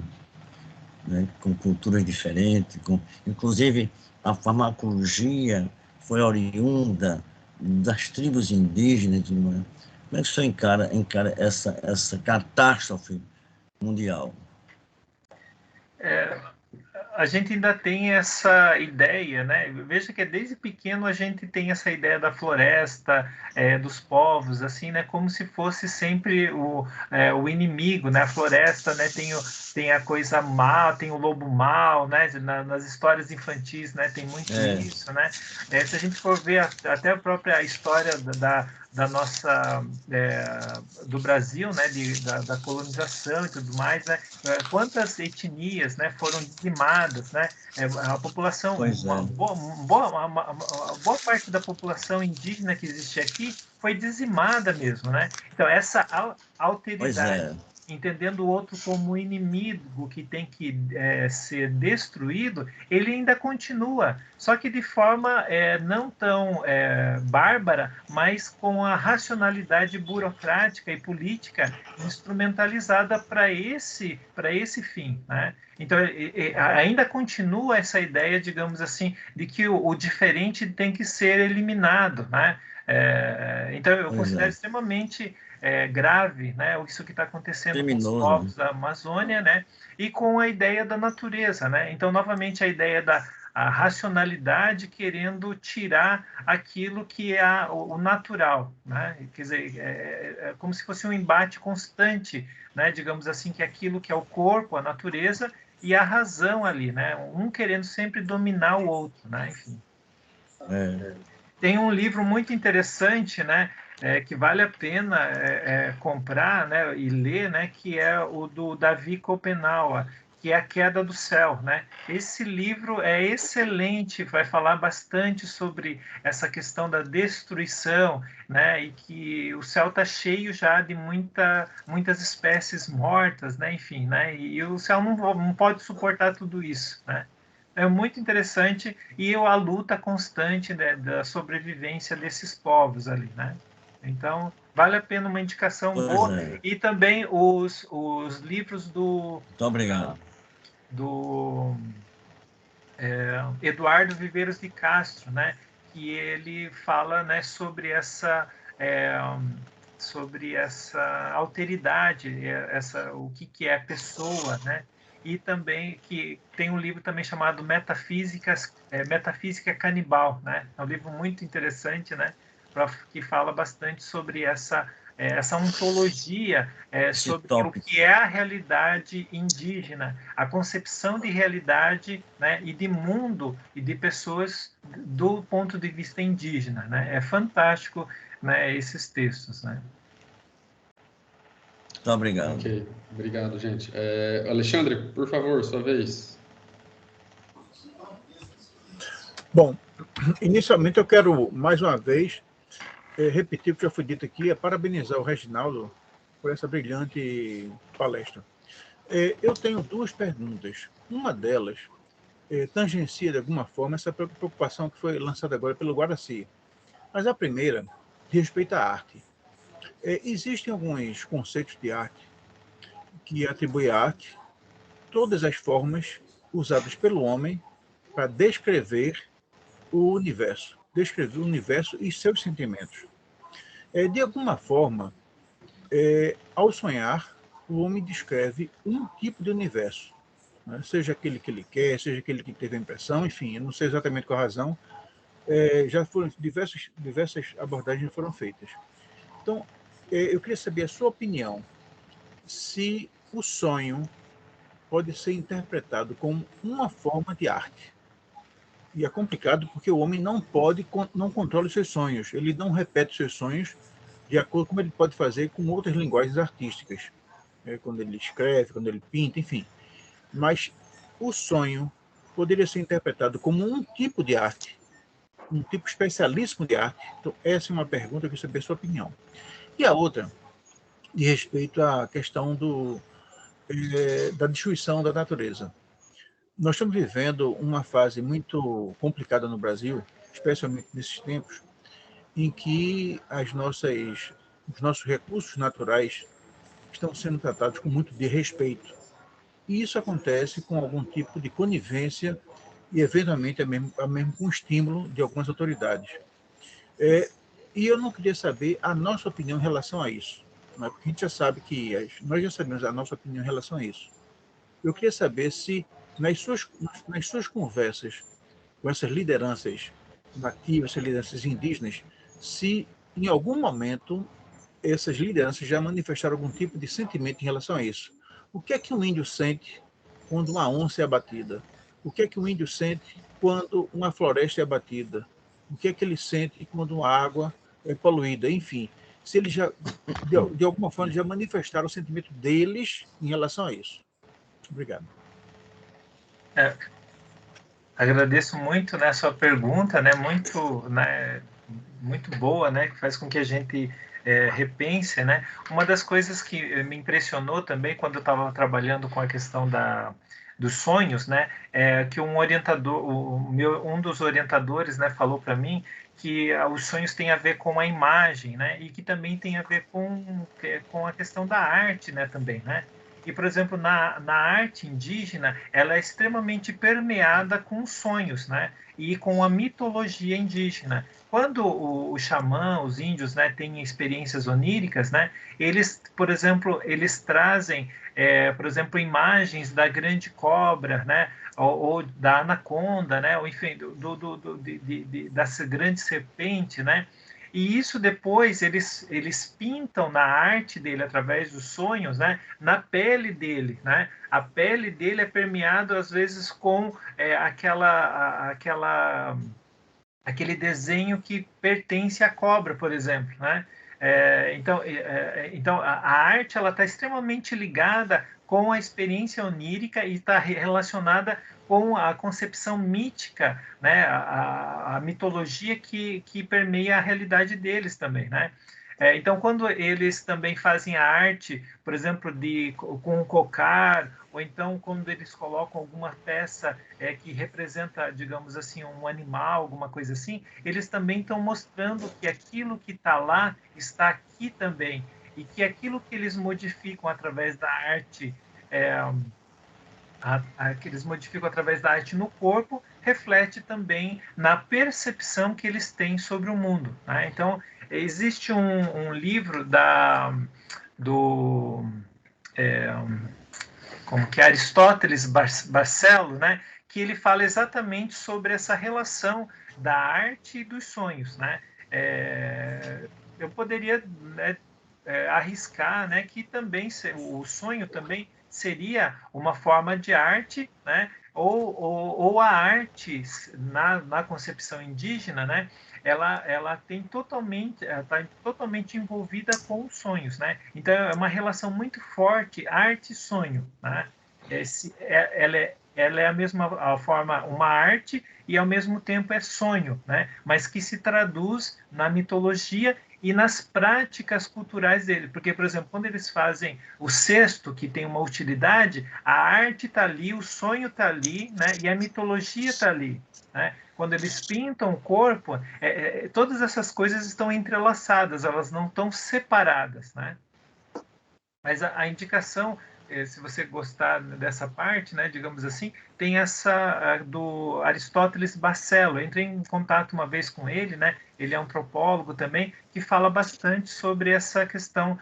né? Com culturas diferentes, inclusive a farmacologia foi oriunda das tribos indígenas, né? Como é que você encara essa catástrofe mundial? A gente ainda tem essa ideia, né? Veja que desde pequeno a gente tem essa ideia da floresta, dos povos, assim, né? Como se fosse sempre o inimigo, né? A floresta, né? Tem a coisa má, tem o lobo mau, né? Nas histórias infantis, né? Tem muito isso, né? Se a gente for ver até a própria história da nossa do Brasil, né, da colonização e tudo mais, né, quantas etnias, né, foram dizimadas, né, a população, boa parte da população indígena que existe aqui foi dizimada mesmo, né? Então essa alteridade, entendendo o outro como inimigo que tem que ser destruído, ele ainda continua, só que de forma não tão bárbara, mas com a racionalidade burocrática e política instrumentalizada para esse fim, né? Então, ainda continua essa ideia, digamos assim, de que o diferente tem que ser eliminado, né? Então, eu considero extremamente grave, né, isso que está acontecendo com os povos da Amazônia, né, e com a ideia da natureza, né. Então, novamente, a ideia a racionalidade querendo tirar aquilo que é o natural, né? Quer dizer, é como se fosse um embate constante, né? Digamos assim, que aquilo que é o corpo, a natureza e a razão ali, né? Um querendo sempre dominar o outro, né? Enfim. Tem um livro muito interessante, né? Que vale a pena comprar, né? E ler, né? Que é o do Davi Copenaua, que é A Queda do Céu, né? Esse livro é excelente, vai falar bastante sobre essa questão da destruição, né? E que o céu está cheio já de muitas espécies mortas, né? Enfim, né? E o céu não pode suportar tudo isso, né? É muito interessante e a luta constante, né, da sobrevivência desses povos ali, né? Então, vale a pena uma indicação boa. E também os livros do... Muito obrigado. Do Eduardo Viveiros de Castro, né? Que ele fala, né, sobre essa alteridade, o que é a pessoa, né? E também que tem um livro também chamado Metafísica Canibal, né? É um livro muito interessante, né? Que fala bastante sobre essa ontologia sobre o que é a realidade indígena, a concepção de realidade, né, e de mundo e de pessoas do ponto de vista indígena, né? É fantástico, né, esses textos, né? Muito obrigado. Ok, obrigado, gente. Alexandre, por favor, sua vez. Bom, inicialmente eu quero, mais uma vez, repetir o que já foi dito aqui, parabenizar o Reginaldo por essa brilhante palestra. Eu tenho duas perguntas. Uma delas tangencia, de alguma forma, essa preocupação que foi lançada agora pelo Guaraci. Mas a primeira respeita à arte. Existem alguns conceitos de arte que atribui à arte todas as formas usadas pelo homem para descrever o universo e seus sentimentos. De alguma forma, ao sonhar, o homem descreve um tipo de universo, né? Seja aquele que ele quer, seja aquele que teve a impressão, enfim, eu não sei exatamente qual a razão. Já foram diversas abordagens foram feitas. Então, eu queria saber a sua opinião, se o sonho pode ser interpretado como uma forma de arte. E é complicado porque o homem não controla os seus sonhos, ele não repete os seus sonhos de acordo com ele pode fazer com outras linguagens artísticas, quando ele escreve, quando ele pinta, enfim. Mas o sonho poderia ser interpretado como um tipo de arte, um tipo especialíssimo de arte. Então, essa é uma pergunta que eu queria saber a sua opinião. E a outra, de respeito à questão da destruição da natureza. Nós estamos vivendo uma fase muito complicada no Brasil, especialmente nesses tempos, em que os nossos recursos naturais estão sendo tratados com muito desrespeito. E isso acontece com algum tipo de conivência e, eventualmente, mesmo com estímulo de algumas autoridades. E eu não queria saber a nossa opinião em relação a isso, né? Porque a gente já sabe nós já sabemos a nossa opinião em relação a isso. Eu queria saber se, nas suas conversas com essas lideranças nativas, essas lideranças indígenas, se em algum momento essas lideranças já manifestaram algum tipo de sentimento em relação a isso. O que é que um índio sente quando uma onça é abatida? O que é que o índio sente quando uma floresta é abatida? O que é que ele sente quando uma água é poluída? Enfim, se eles já, de alguma forma, já manifestaram o sentimento deles em relação a isso. Obrigado. Agradeço muito, né, a sua pergunta, né, muito boa, né, que faz com que a gente repense, né. Uma das coisas que me impressionou também quando eu estava trabalhando com a questão dos sonhos, né, que um dos orientadores, né, falou para mim que os sonhos têm a ver com a imagem, né, e que também tem a ver com a questão da arte, né, também, né. E, por exemplo, na arte indígena, ela é extremamente permeada com sonhos, né? E com a mitologia indígena. Quando o xamã, os índios, né, têm experiências oníricas, né, eles, por exemplo, eles trazem, por exemplo, imagens da grande cobra, né, ou da anaconda, né, ou enfim, dessa grande serpente, né? E isso depois eles pintam na arte dele, através dos sonhos, né, na pele dele. Né? A pele dele é permeada, às vezes, com aquele desenho que pertence à cobra, por exemplo. Né? Então, a arte está extremamente ligada com a experiência onírica e está relacionada com a concepção mítica, né, a mitologia que permeia a realidade deles também, né? Então, quando eles também fazem a arte, por exemplo, com um cocar, ou então quando eles colocam alguma peça que representa, digamos assim, um animal, alguma coisa assim, eles também estão mostrando que aquilo que está lá está aqui também, e que aquilo que eles modificam através da arte que eles modificam através da arte no corpo, reflete também na percepção que eles têm sobre o mundo. Né? Então, existe um livro como que Aristóteles Barcelo, né? Que ele fala exatamente sobre essa relação da arte e dos sonhos. Né? Eu poderia, né, arriscar, né, que também o sonho também seria uma forma de arte, né? Ou a arte na concepção indígena, né? Ela está totalmente envolvida com os sonhos, né? Então é uma relação muito forte arte e sonho, né? Ela é a mesma forma uma arte e ao mesmo tempo é sonho, né? Mas que se traduz na mitologia e nas práticas culturais dele. Porque, por exemplo, quando eles fazem o cesto, que tem uma utilidade, a arte está ali, o sonho está ali, né? E a mitologia está ali. Né? Quando eles pintam o corpo, todas essas coisas estão entrelaçadas, elas não estão separadas. Né? Mas a indicação se você gostar dessa parte, né, digamos assim, tem essa do Aristóteles Bacello. Eu entrei em contato uma vez com ele, né? Ele é antropólogo também, que fala bastante sobre essa questão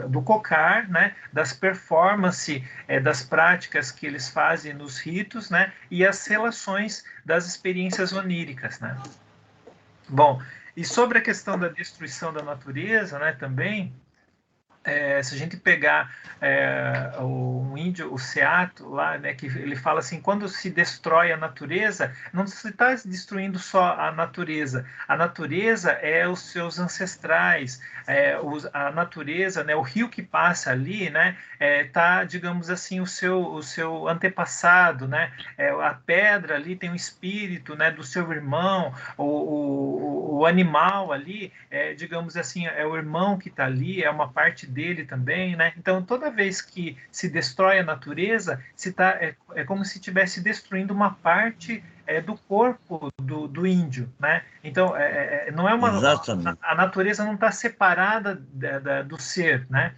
do cocar, né? Das performances, das práticas que eles fazem nos ritos, né? E as relações das experiências oníricas, né? Bom, e sobre a questão da destruição da natureza, né? Também, se a gente pegar o índio, o Seato, lá, né, que ele fala assim, quando se destrói a natureza, não se está destruindo só a natureza é os seus ancestrais, a natureza, né, o rio que passa ali, né, tá, digamos assim, o seu antepassado, né, a pedra ali tem um espírito, né, do seu irmão, o animal ali, digamos assim, é o irmão que está ali, é uma parte dele também, né? Então, toda vez que se destrói a natureza, é como se estivesse destruindo uma parte do corpo do índio, né? Então, não é uma... Exatamente. A natureza não está separada do ser, né?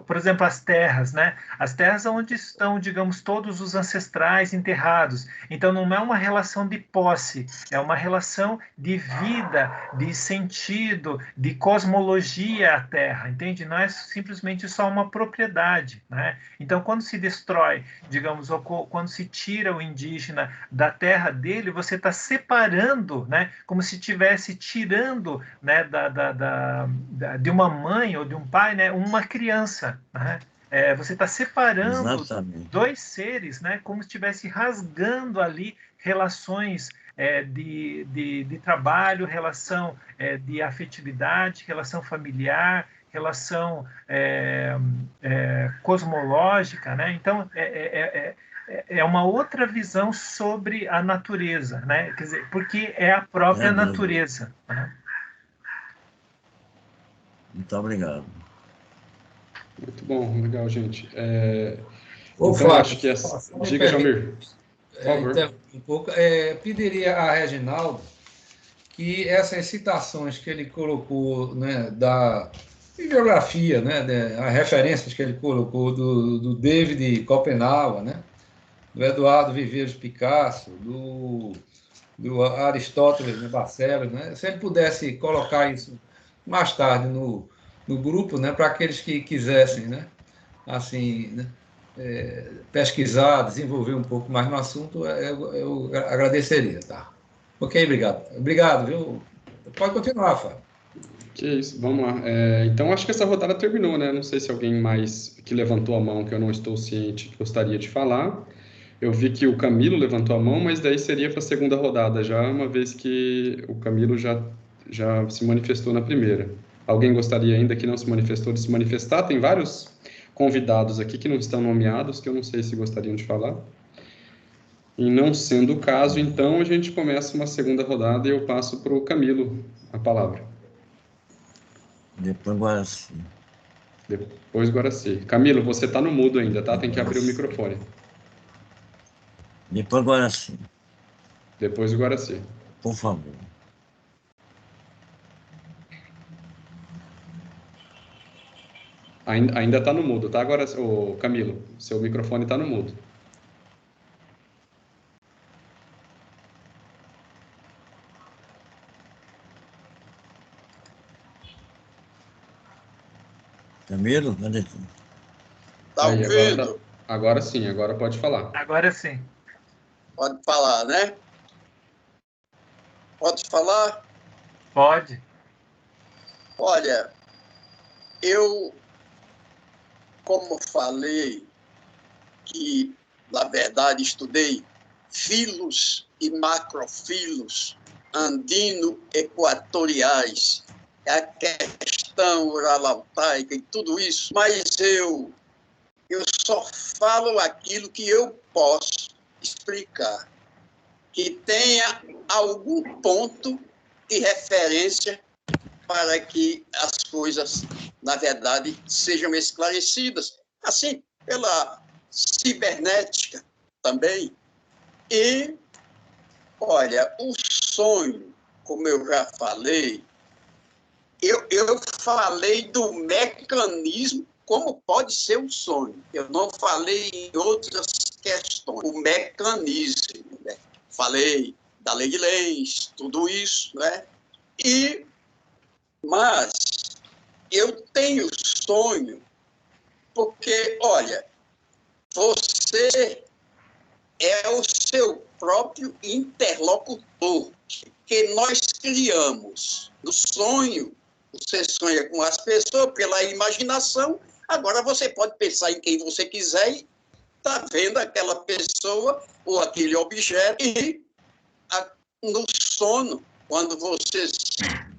Por exemplo, as terras, né? As terras onde estão, digamos, todos os ancestrais enterrados. Então, não é uma relação de posse, é uma relação de vida, de sentido, de cosmologia à terra, entende? Não é simplesmente só uma propriedade, né? Então, quando se destrói, digamos, ou quando se tira o indígena da terra dele, você está separando, né? Como se estivesse tirando, né? De uma mãe ou de um pai, né? Uma criança, né? Você está separando Exatamente. dois seres, né? Como se estivesse rasgando ali relações de trabalho, relação de afetividade, relação familiar, relação cosmológica, né? Então, é uma outra visão sobre a natureza, né? Quer dizer, porque é a própria natureza, né? Muito obrigado. Muito bom, legal, gente. Ô, Então, Flávio, acho que diga, Jamir, por favor. Um pouco, pediria a Reginaldo que essas citações que ele colocou, né, da bibliografia, né, as referências que ele colocou do David Copenhague, né, do Eduardo Viveiros Picasso, do Aristóteles, né, Barcelos, né, se ele pudesse colocar isso mais tarde no grupo, né, para aqueles que quisessem, né, assim, né, pesquisar, desenvolver um pouco mais no assunto, eu agradeceria, tá? Ok, obrigado. Obrigado, viu? Pode continuar, Fábio. Que isso, vamos lá. Então, acho que essa rodada terminou, né? Não sei se alguém mais que levantou a mão, que eu não estou ciente, gostaria de falar. Eu vi que o Camilo levantou a mão, mas daí seria para a segunda rodada já, uma vez que o Camilo já se manifestou na primeira. Alguém gostaria ainda que não se manifestou de se manifestar? Tem vários convidados aqui que não estão nomeados, que eu não sei se gostariam de falar. E não sendo o caso, então a gente começa uma segunda rodada e eu passo para o Camilo a palavra. Depois Guaraci. Depois Guaraci. Camilo, você está no mudo ainda, tá? Tem que abrir o microfone. Depois Guaraci. Depois o Guaraci. Por favor. Ainda está no mudo, tá? Agora, Camilo, seu microfone está no mudo. Camilo, cadê tu? Tá ouvindo? Agora sim, agora pode falar. Agora sim. Pode falar, né? Pode falar? Pode. Olha, eu, como falei, que, na verdade, estudei filos e macrofilos andino-equatoriais, a questão oral-altaica e tudo isso, mas eu só falo aquilo que eu posso explicar, que tenha algum ponto de referência para que as coisas, na verdade, sejam esclarecidas, assim, pela cibernética também. E, olha, o sonho, como eu já falei, Eu falei do mecanismo, como pode ser um sonho. Eu não falei em outras questões. O mecanismo, né? Falei da lei de Lenz, tudo isso, né? Mas eu tenho sonho porque, olha, você é o seu próprio interlocutor que nós criamos. No sonho, você sonha com as pessoas pela imaginação, agora você pode pensar em quem você quiser e está vendo aquela pessoa ou aquele objeto. E no sono, quando você,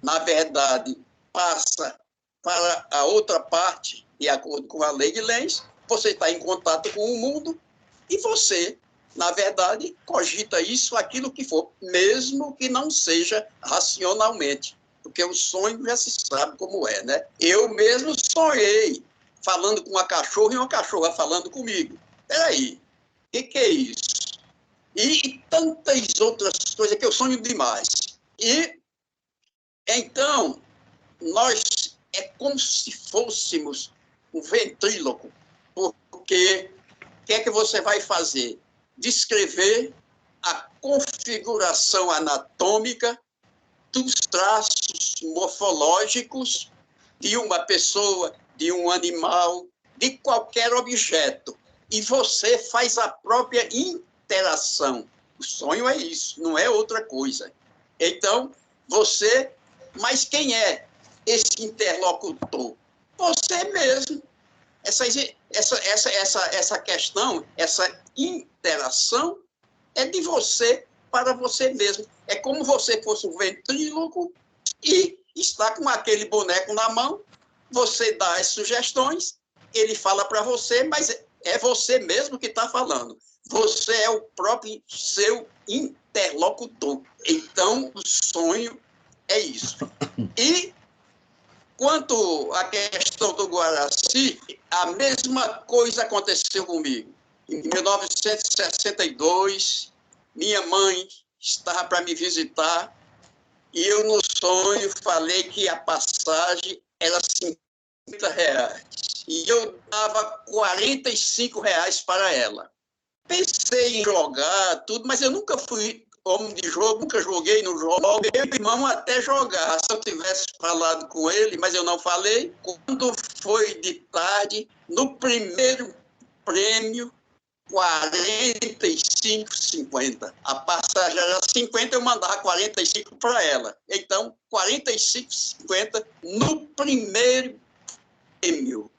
na verdade, passa para a outra parte, de acordo com a lei de Lenz, você está em contato com o mundo e você, na verdade, cogita isso, aquilo que for, mesmo que não seja racionalmente, porque o sonho já se sabe como é, né? Eu mesmo sonhei falando com uma cachorra e uma cachorra falando comigo. Peraí, o que é isso? E tantas outras coisas que eu sonho demais. E, então, nós é como se fôssemos um ventríloco, porque o que é que você vai fazer? Descrever a configuração anatômica dos traços morfológicos de uma pessoa, de um animal, de qualquer objeto. E você faz a própria interação. O sonho é isso, não é outra coisa. Então, você... Mas quem é esse interlocutor? Você mesmo. Essa questão, essa interação é de você para você mesmo. É como você fosse um ventríloco e está com aquele boneco na mão, você dá as sugestões, ele fala para você, mas é você mesmo que está falando. Você é o próprio seu interlocutor. Então, o sonho é isso. E quanto à questão do Guaraci, a mesma coisa aconteceu comigo. Em 1962, minha mãe estava para me visitar e eu, no sonho, falei que a passagem era R$50. E eu dava R$45 para ela. Pensei em jogar tudo, mas eu nunca fui homem de jogo, nunca joguei no jogo. Meu irmão até jogar, se eu tivesse falado com ele, mas eu não falei. Quando foi de tarde, no primeiro prêmio, 45,50. A passagem era 50, eu mandava 45 para ela. Então, 45,50 no primeiro prêmio.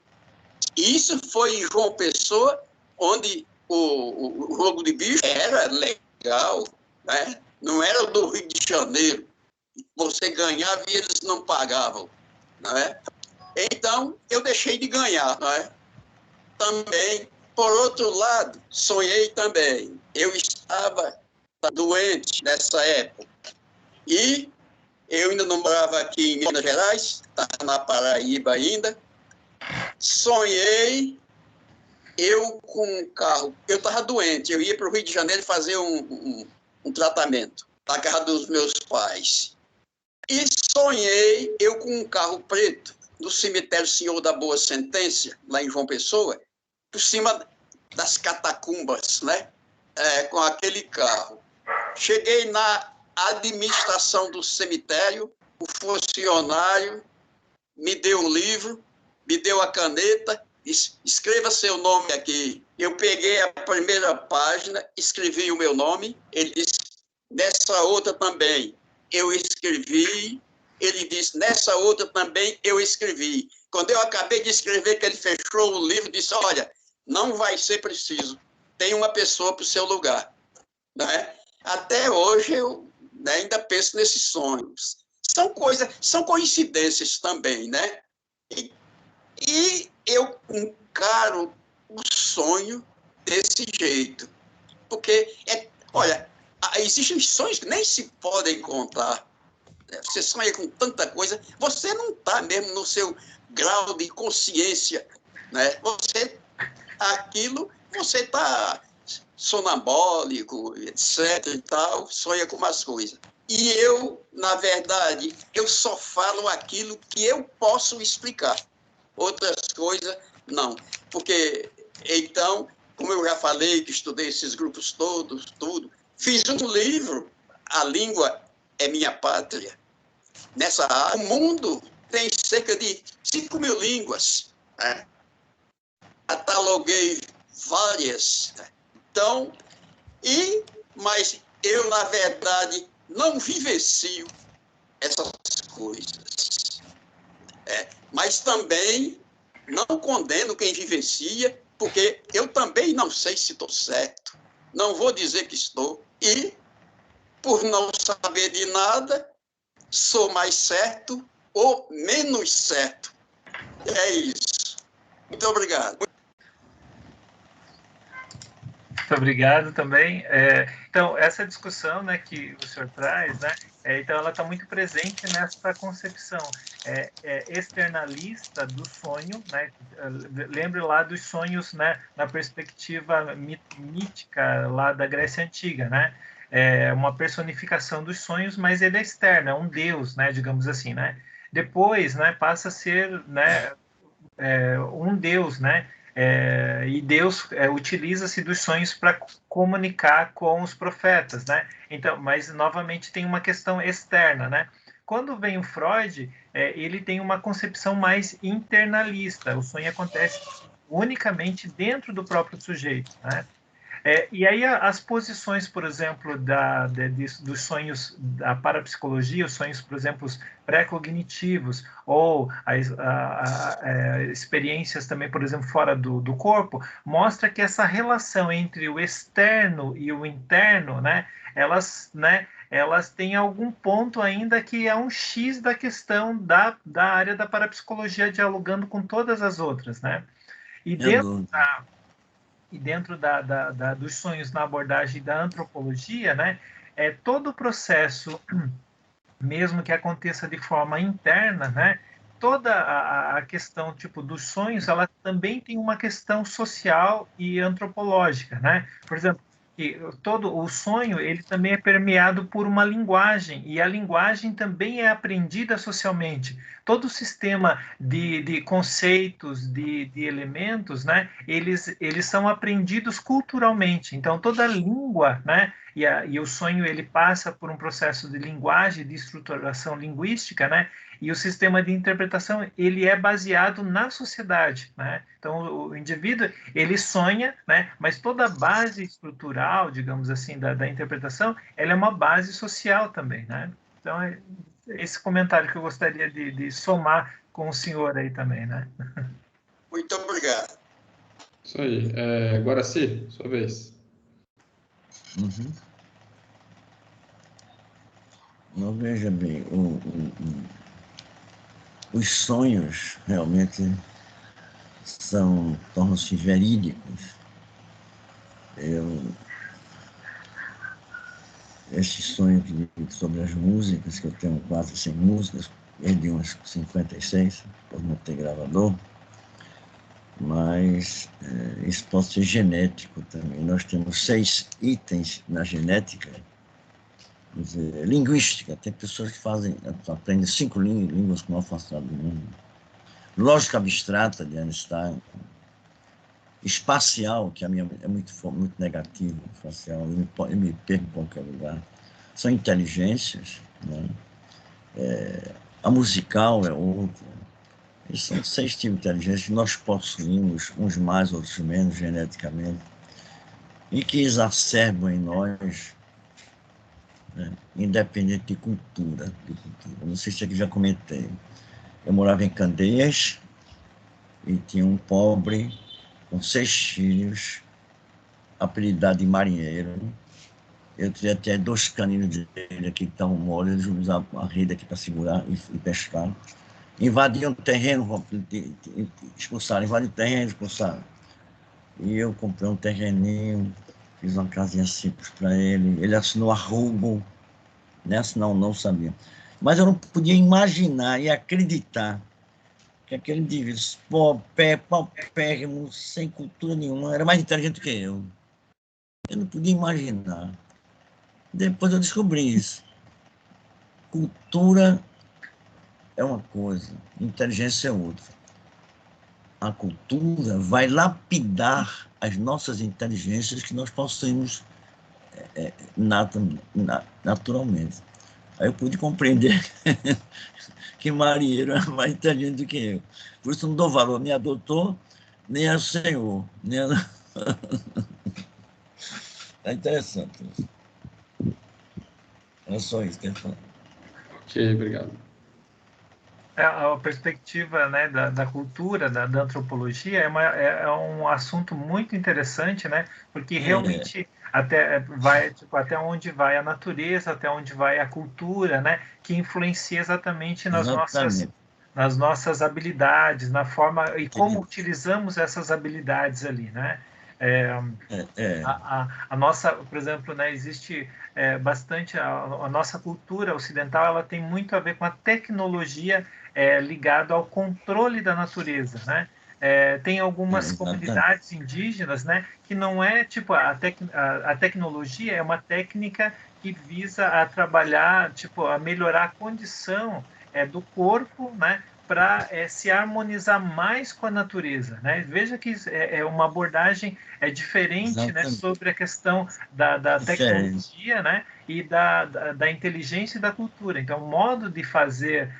Isso foi em João Pessoa, onde o jogo de bicho era legal, né? Não era do Rio de Janeiro. Você ganhava e eles não pagavam, né? Então, eu deixei de ganhar, né? Também, por outro lado, sonhei também. Eu estava doente nessa época. E eu ainda não morava aqui em Minas Gerais, estava na Paraíba ainda. Sonhei eu com um carro. Eu estava doente, eu ia para o Rio de Janeiro fazer um tratamento na casa dos meus pais. E sonhei eu com um carro preto no cemitério Senhor da Boa Sentença, lá em João Pessoa, por cima das catacumbas, né? Com aquele carro. Cheguei na administração do cemitério, o funcionário me deu um livro, me deu a caneta, disse, escreva seu nome aqui. Eu peguei a primeira página, escrevi o meu nome, ele disse, nessa outra também eu escrevi, ele disse, nessa outra também eu escrevi. Quando eu acabei de escrever, que ele fechou o livro, disse, olha, não vai ser preciso, tem uma pessoa para o seu lugar. Né? Até hoje eu ainda penso nesses sonhos. São coincidências também, né? E eu encaro o sonho desse jeito. Porque, olha, existem sonhos que nem se podem contar. Você sonha com tanta coisa, você não está mesmo no seu grau de consciência. Né? Você está sonambólico, etc. e tal, sonha com umas coisas. E eu, na verdade, eu só falo aquilo que eu posso explicar. Outras coisas, não. Porque, então, como eu já falei, que estudei esses grupos todos, tudo, fiz um livro, A Língua é Minha Pátria. Nessa área, o mundo tem cerca de 5.000 línguas, né? Cataloguei várias. Né? Então, mas eu, na verdade, não vivencio essas coisas. Mas também não condeno quem vivencia, porque eu também não sei se estou certo. Não vou dizer que estou. E, por não saber de nada, sou mais certo ou menos certo. É isso. Muito obrigado. Muito obrigado também. Então, essa discussão, né, que o senhor traz, né, então ela está muito presente nessa concepção externalista do sonho, né? Lembre lá dos sonhos, né, na perspectiva mítica lá da Grécia Antiga, né? É uma personificação dos sonhos, mas ele é externo, é um deus, né, digamos assim, né? Depois, né, passa a ser, né, um deus, né? E Deus utiliza-se dos sonhos para comunicar com os profetas, né? Então, mas novamente tem uma questão externa, né? Quando vem o Freud, ele tem uma concepção mais internalista. O sonho acontece unicamente dentro do próprio sujeito, né? E aí as posições, por exemplo, dos sonhos da parapsicologia, os sonhos, por exemplo, pré-cognitivos, ou experiências também, por exemplo, fora do corpo, mostra que essa relação entre o externo e o interno, né, elas têm algum ponto ainda que é um X da questão da área da parapsicologia, dialogando com todas as outras, né? E dentro dos sonhos na abordagem da antropologia, né, todo o processo, mesmo que aconteça de forma interna, né, toda a questão tipo dos sonhos, ela também tem uma questão social e antropológica, né? Por exemplo, que todo o sonho ele também é permeado por uma linguagem, e a linguagem também é aprendida socialmente. Todo o sistema de conceitos, de elementos, né, eles são aprendidos culturalmente. Então, toda a língua, né, e o sonho ele passa por um processo de linguagem, de estruturação linguística, né, e o sistema de interpretação ele é baseado na sociedade, né? Então o indivíduo ele sonha, né? Mas toda a base estrutural, digamos assim, da interpretação, ela é uma base social também, né? Então é esse comentário que eu gostaria de somar com o senhor aí também, né? Muito obrigado. Isso aí. Guaraci, sua vez. Uhum. Não, veja bem, os sonhos realmente tornam-se verídicos. Este sonho sobre as músicas, que eu tenho quase 100 músicas, perdi umas 56, por não ter gravador, mas isso pode ser genético também. Nós temos 6 itens na genética, quer dizer, linguística. Tem pessoas que aprendem 5 línguas com o afastado do mundo. Lógica abstrata de Einstein. Espacial, que a minha é muito negativo, espacial, eu me perco em qualquer lugar. São inteligências, né? A musical é outra. E são 6 tipos de inteligência que nós possuímos, uns mais, outros menos, geneticamente, e que exacerbam em nós, né? Independente de cultura. Não sei se aqui já comentei. Eu morava em Candeias e tinha um pobre com 6 filhos, apelidado de marinheiro. Eu tinha até 2 caninos dele aqui que estavam moles, eles usavam a rede aqui para segurar e pescar. Invadiam o terreno, expulsaram, invadiram o terreno, expulsaram. E eu comprei um terreninho, fiz uma casinha simples para ele, ele assinou arrobo, nessa não sabia. Mas eu não podia imaginar e acreditar que aquele indivíduo paupérrimo, sem cultura nenhuma, era mais inteligente que eu. Eu não podia imaginar. Depois eu descobri isso. cultura é uma coisa, inteligência é outra. A cultura vai lapidar as nossas inteligências que nós possuímos naturalmente. Aí eu pude compreender que marinheiro é mais inteligente do que eu. Por isso não dou valor nem a doutor, nem a senhor. Nem a... É interessante isso. É só isso que eu falo. Ok, obrigado. A perspectiva, né, da cultura, da antropologia, é um assunto muito interessante, né, porque realmente até onde vai a natureza, até onde vai a cultura, né, que influencia exatamente nas nossas habilidades, na forma e como utilizamos essas habilidades ali, né? A nossa, por exemplo, né, existe bastante a nossa cultura ocidental, ela tem muito a ver com a tecnologia ligado ao controle da natureza, né? Tem algumas comunidades indígenas, né, que não é tipo a tecnologia é uma técnica que visa a trabalhar, tipo, a melhorar a condição do corpo, né, para se harmonizar mais com a natureza, né? Veja que é uma abordagem diferente, né, sobre a questão da tecnologia, né, e da inteligência e da cultura. Então, o modo de fazer,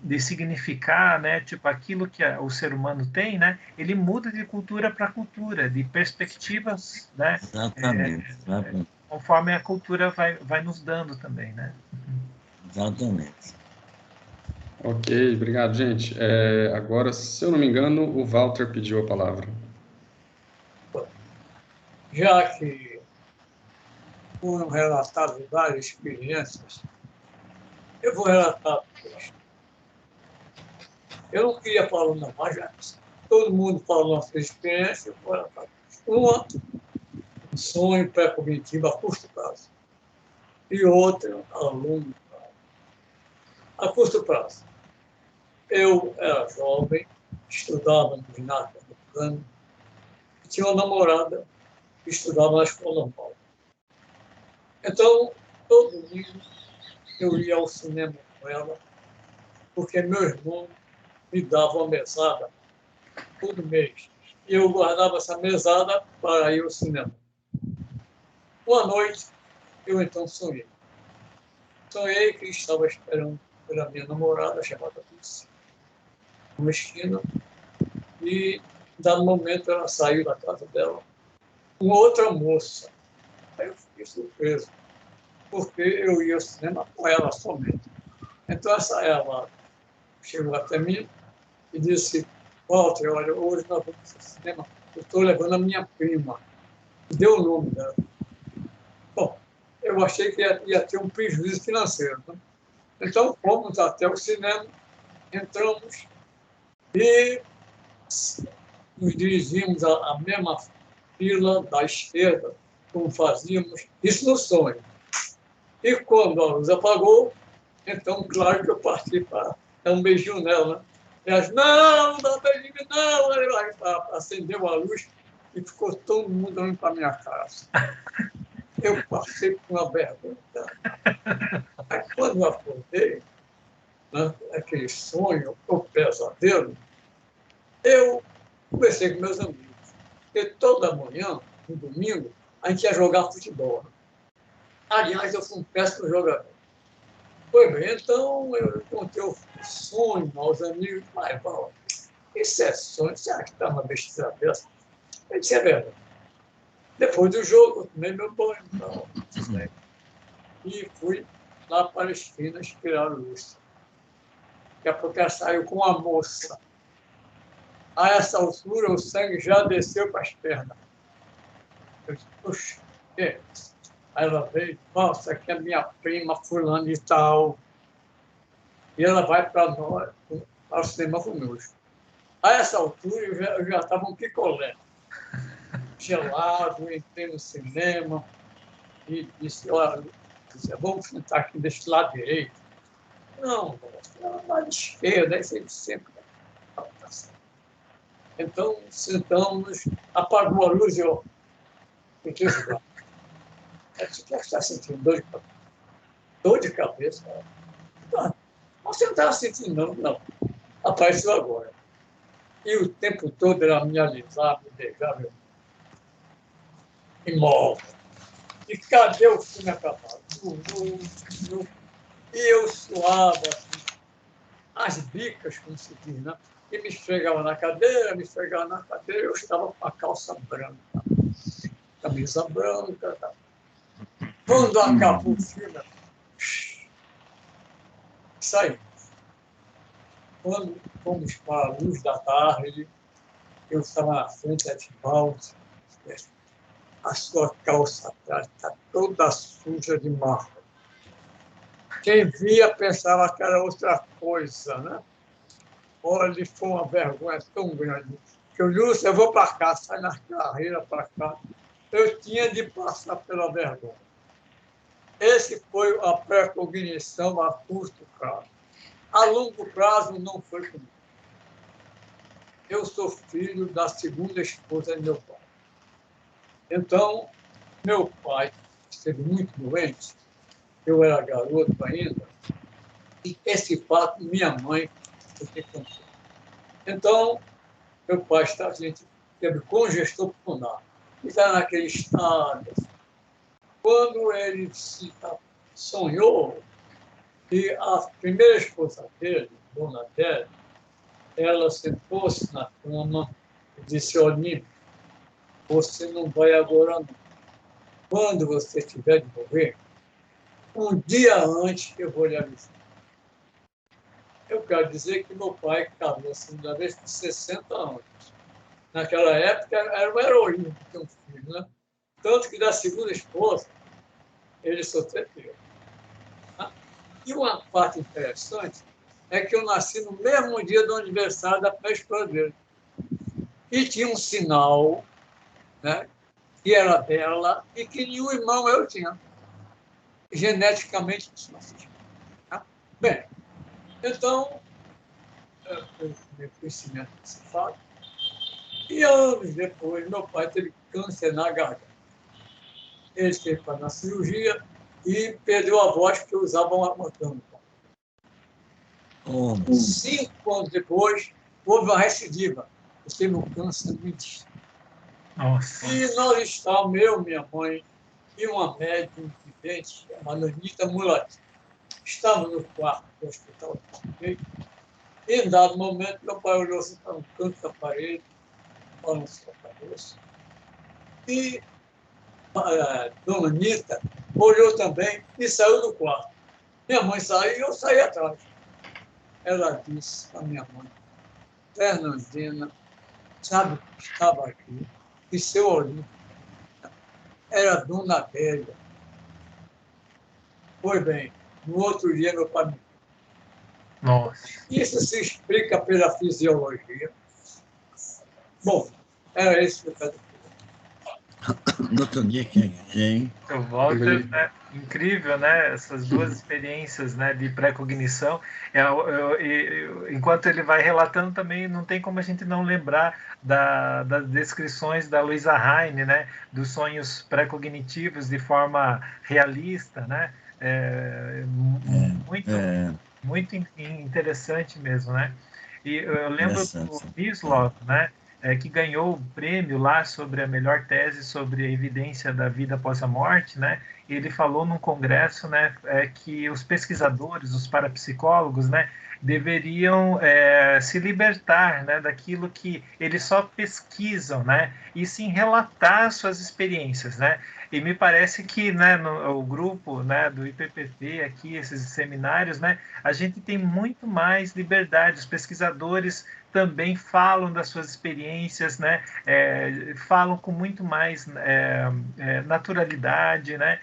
de significar, né, tipo aquilo que o ser humano tem, né, ele muda de cultura para cultura, de perspectivas, né, conforme a cultura vai nos dando também, né? Exatamente. Ok, obrigado, gente. Agora, se eu não me engano, o Walter pediu a palavra. Já que foram relatadas várias experiências, eu vou relatar três. Eu não queria falar não, mas já todo mundo falou a sua experiência, eu vou relatar. Uma, um sonho pré-cognitivo a curto prazo. E outra, a longo prazo. A curto prazo. Eu era jovem, estudava no ginásio americano, e tinha uma namorada que estudava na escola normal. Então, todo domingo eu ia ao cinema com ela, porque meu irmão me dava uma mesada todo mês. E eu guardava essa mesada para ir ao cinema. Uma noite, eu então sonhei. Sonhei que estava esperando pela minha namorada, chamada Lucy, numa esquina, e, dado momento, ela saiu da casa dela com outra moça. Aí eu fiquei surpreso, porque eu ia ao cinema com ela somente. Então, ela chegou até mim e disse: Walter, olha, hoje nós vamos ao cinema, eu estou levando a minha prima. Deu o nome dela. Bom, eu achei que ia ter um prejuízo financeiro. Né? Então, fomos até o cinema, entramos e nos dirigimos à mesma fila da esquerda, como fazíamos, isso no sonho. E quando a luz apagou, então, claro que eu parti para dar um beijinho nela. Né? E elas, não dá beijinho, não! Ela acendeu a luz e ficou todo mundo olhando para a minha cara. Eu passei por uma vergonha. Aí, quando eu acordei, né, aquele sonho, o pesadelo, eu conversei com meus amigos. Porque toda manhã, no domingo, a gente ia jogar futebol. Aliás, eu fui um péssimo jogador. Pois bem, então eu contei o sonho aos amigos. Mas, Paulo, isso é sonho? Será que está uma besteira dessa? Eu disse, é verdade. Depois do jogo, eu tomei meu banho. Então, e fui lá para a esquina esperar o Lúcio. Daqui a pouco ela saiu com uma moça. A essa altura, o sangue já desceu para as pernas. Eu disse, puxa, que? Aí ela veio, nossa, aqui é a minha prima fulana e tal. E ela vai para nós, para o cinema conosco. A essa altura, eu já estava um picolé. Gelado, entrei no cinema e disse, olha, vamos sentar aqui desse lado direito. Não, lado esquerdo, aí sempre. Então, sentamos, apagou a luz e eu fiquei jogando. O que está sentindo? Dor de cabeça. dor de cabeça. Ah, você não estava sentindo, não. Apareceu agora. E o tempo todo era me alisar, me beijar, meu imóvel. E cadê o filme acabado? E eu suava, assim, as bicas, como se diz, né? E me esfregava na cadeira, eu estava com a calça branca, camisa branca. Tá? Quando acabou o filme, saímos. Quando fomos para a luz da tarde, eu estava na frente de Edivaldo, a sua calça atrás está toda suja de marca. Quem via pensava que era outra coisa, né? Olha, foi uma vergonha tão grande. Que eu disse, eu vou para cá, sai na carreira para cá. Eu tinha de passar pela vergonha. Esse foi a pré-cognição a curto prazo. A longo prazo não foi comigo. Eu sou filho da segunda esposa de meu pai. Então, meu pai esteve muito doente, eu era garoto ainda, e esse fato minha mãe me contou. Então, meu pai teve congestão pulmonar, e está naquele estado. Quando ele sonhou, e a primeira esposa dele, Dona Adélia, ela sentou-se na cama e disse, Onímio, você não vai agora não. Quando você tiver de morrer, um dia antes eu vou lhe avisar. Eu quero dizer que meu pai casou a segunda vez com 60 anos. Naquela época era um heroísmo ter um filho, né? Tanto que da segunda esposa, ele só teve. E uma parte interessante é que eu nasci no mesmo dia do aniversário da primeira esposa dele. E tinha um sinal, né, que era dela e que nenhum irmão eu tinha. Geneticamente, isso não existe. Tá? Bem, então, eu tive conhecimento desse fato. E anos depois, meu pai teve câncer na garganta. Ele esteve para na cirurgia e perdeu a voz porque usava uma tâmara. 5 anos depois, houve uma recidiva. Eu teve um câncer no intestino. Nossa. E nós estávamos, eu, minha mãe, e uma médium vivente, a Nanita Mulati. Estávamos no quarto do hospital. E, em dado momento, meu pai olhou assim para um canto da parede, balançou a cabeça. E a Dona Anitta olhou também e saiu do quarto. Minha mãe saiu e eu saí atrás. Ela disse à minha mãe, Fernandina, sabe o que estava aqui? E seu olho era Dona Adélia. Pois bem, no outro dia meu pai me... Nossa. Isso se explica pela fisiologia. Bom, era isso que eu quero dizer. Doutor Dick, hein? O Walter, né? Incrível, né? Essas duas experiências, né, de pré-cognição. Enquanto ele vai relatando também, não tem como a gente não lembrar das descrições da Luisa Heine, né, dos sonhos pré-cognitivos de forma realista, né? Muito interessante mesmo, né? E eu lembro do Hislop, né? Que ganhou o prêmio lá sobre a melhor tese sobre a evidência da vida após a morte, né? Ele falou num congresso, né, que os pesquisadores, os parapsicólogos, né, deveriam se libertar, né, daquilo que eles só pesquisam, né, e sim relatar suas experiências, né. E me parece que, né, o grupo, né, do IPPT aqui, esses seminários, né, a gente tem muito mais liberdade. Os pesquisadores também falam das suas experiências, né? Falam com muito mais naturalidade, né?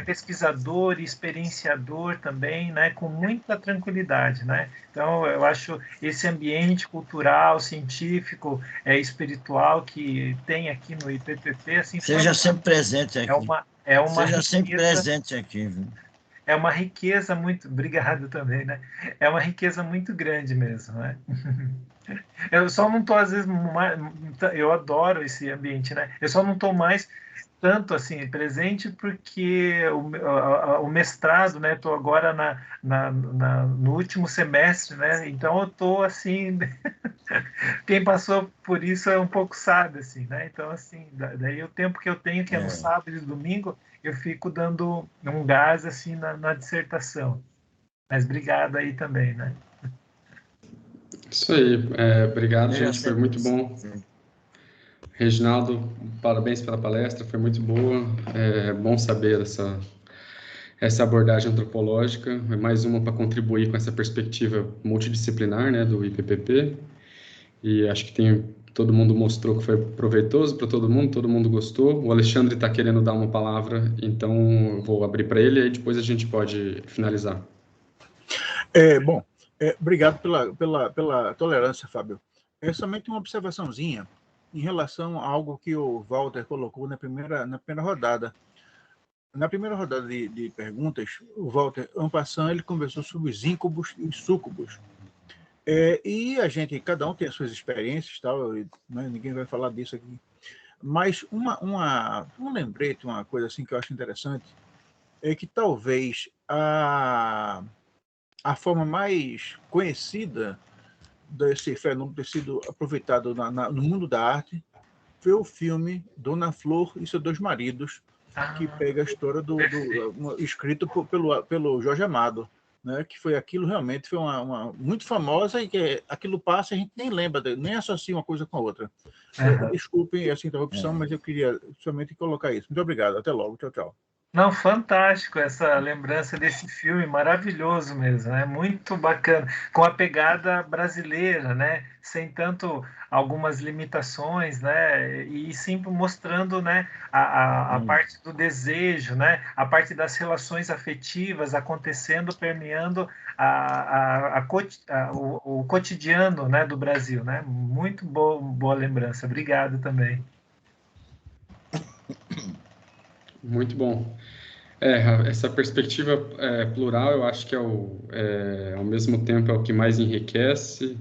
Pesquisador e experienciador também, né? Com muita tranquilidade, né? Então, eu acho esse ambiente cultural, científico, espiritual que tem aqui no IPPT, assim, seja sempre presente aqui. Seja sempre presente aqui, viu? É uma riqueza muito... Obrigado também, né? É uma riqueza muito grande mesmo, né? Eu só não estou, às vezes, eu adoro esse ambiente, né? Eu só não estou mais tanto assim presente porque o mestrado, né? Estou agora no último semestre, né? Então eu estou assim, quem passou por isso é um pouco sabe, assim, né? Então assim, daí o tempo que eu tenho, que é no sábado e domingo, eu fico dando um gás assim na dissertação. Mas obrigado aí também, né? Isso aí, obrigado, gente, foi muito bom. Reginaldo, parabéns pela palestra, foi muito boa. É bom saber essa abordagem antropológica, é mais uma para contribuir com essa perspectiva multidisciplinar, né, do IPPP. E acho que todo mundo mostrou que foi proveitoso para todo mundo gostou. O Alexandre está querendo dar uma palavra, então eu vou abrir para ele e depois a gente pode finalizar. Bom, obrigado pela tolerância, Fábio. É somente uma observaçãozinha em relação a algo que o Walter colocou na primeira rodada. Na primeira rodada de perguntas, o Walter, en passant, ele conversou sobre os íncubos e os súcubos. E a gente, cada um tem as suas experiências, tal, né, ninguém vai falar disso aqui. Mas um lembrete, uma coisa assim que eu acho interessante, é que talvez a forma mais conhecida desse fenômeno ter sido aproveitado no mundo da arte foi o filme Dona Flor e seus dois maridos, que pega a história escrito pelo Jorge Amado, né? Que foi aquilo, realmente foi uma muito famosa, e que aquilo passa e a gente nem lembra, nem associa uma coisa com a outra. Desculpem essa interrupção, mas eu queria somente colocar isso. Muito obrigado, até logo, tchau, tchau. Não, fantástico essa lembrança desse filme, maravilhoso mesmo, é muito bacana, com a pegada brasileira, né? Sem tanto algumas limitações, né? E sempre mostrando, né, a parte do desejo, né? A parte das relações afetivas acontecendo, permeando o cotidiano, né, do Brasil, né? Muito boa lembrança. Obrigado também. Muito bom. Essa perspectiva plural, eu acho que ao mesmo tempo é o que mais enriquece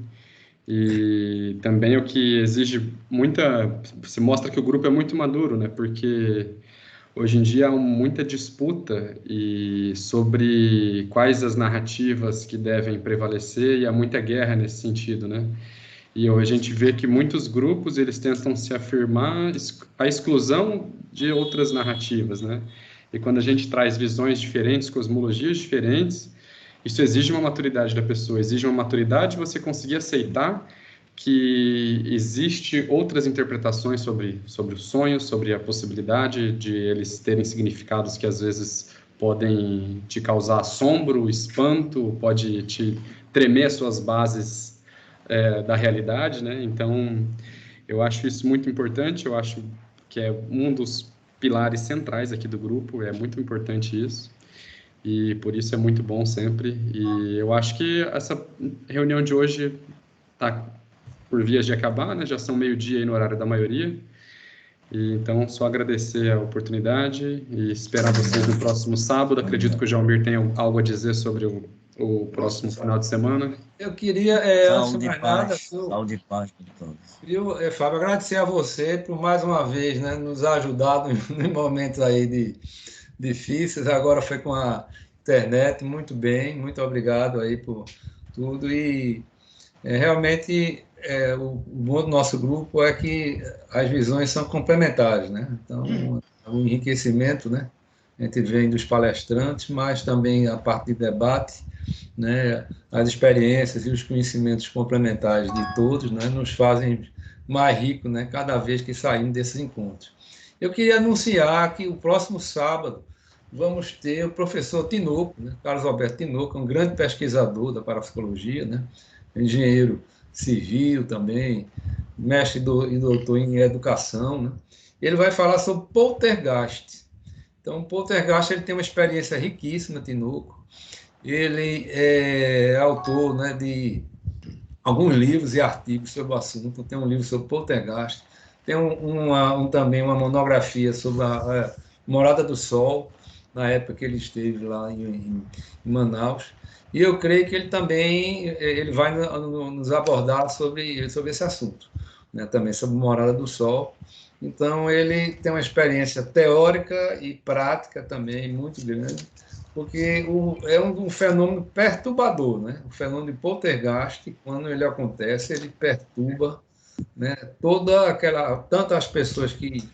e também é o que exige se mostra que o grupo é muito maduro, né? Porque hoje em dia há muita disputa sobre quais as narrativas que devem prevalecer e há muita guerra nesse sentido, né? E hoje a gente vê que muitos grupos eles tentam se afirmar à exclusão de outras narrativas, né? E quando a gente traz visões diferentes, cosmologias diferentes, isso exige uma maturidade da pessoa, exige uma maturidade de você conseguir aceitar que existe outras interpretações sobre o sonho, sobre a possibilidade de eles terem significados que às vezes podem te causar assombro, espanto, pode te tremer as suas bases da realidade, né? Então, eu acho isso muito importante, eu acho que é um dos pilares centrais aqui do grupo, é muito importante isso, e por isso é muito bom sempre, e eu acho que essa reunião de hoje está por vias de acabar, né? Já são 12:00 aí no horário da maioria, e então só agradecer a oportunidade e esperar vocês no próximo sábado. Acredito que o Jaumir tem algo a dizer sobre o próximo final de semana. Eu queria, antes de mais nada, saúde e paz para todos. Viu, Fábio, agradecer a você por mais uma vez, né, nos ajudar em momentos aí difíceis. Agora foi com a internet, muito bem, muito obrigado aí por tudo. E realmente o bom do nosso grupo é que as visões são complementares, né? Então, o enriquecimento, né? A gente vem dos palestrantes, mas também a parte de debate, né, as experiências e os conhecimentos complementares de todos, né, nos fazem mais ricos, né, cada vez que saímos desses encontros. Eu queria anunciar que o próximo sábado vamos ter o professor Tinoco, né, Carlos Alberto Tinoco, um grande pesquisador da parapsicologia, né, engenheiro civil também, mestre e doutor em educação, né. Ele vai falar sobre poltergeist. Então, o poltergeist ele tem uma experiência riquíssima, Tinoco. Ele é autor, né, de alguns livros e artigos sobre o assunto. Tem um livro sobre poltergeist, tem também uma monografia sobre a Morada do Sol, na época que ele esteve lá em Manaus. E eu creio que ele também ele vai nos abordar sobre esse assunto, né? Também sobre Morada do Sol. Então, ele tem uma experiência teórica e prática também muito grande, porque é um fenômeno perturbador, né? O fenômeno de poltergeist, quando ele acontece, ele perturba, né, tanto as pessoas que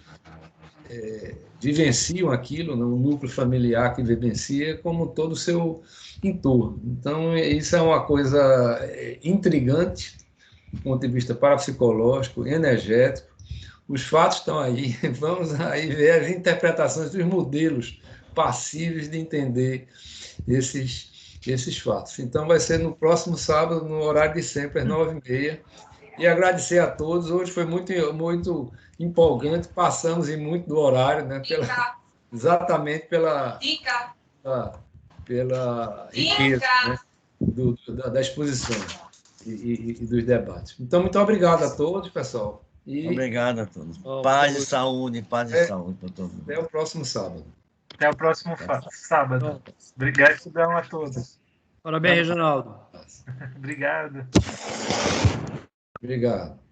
vivenciam aquilo, no núcleo familiar que vivencia, como todo o seu entorno. Então, isso é uma coisa intrigante, do ponto de vista parapsicológico, energético. Os fatos estão aí, vamos aí ver as interpretações dos modelos passíveis de entender esses fatos. Então, vai ser no próximo sábado, no horário de sempre, às 9h30. E agradecer a todos. Hoje foi muito, muito empolgante, passamos em muito do horário, né? Exatamente pela riqueza, né? Da exposição e dos debates. Então, muito obrigado a todos, pessoal. Obrigado a todos. Paz e saúde para todos. Até o próximo sábado. Até o próximo sábado. Obrigado a todos. Parabéns, Reginaldo. Obrigado. Obrigado.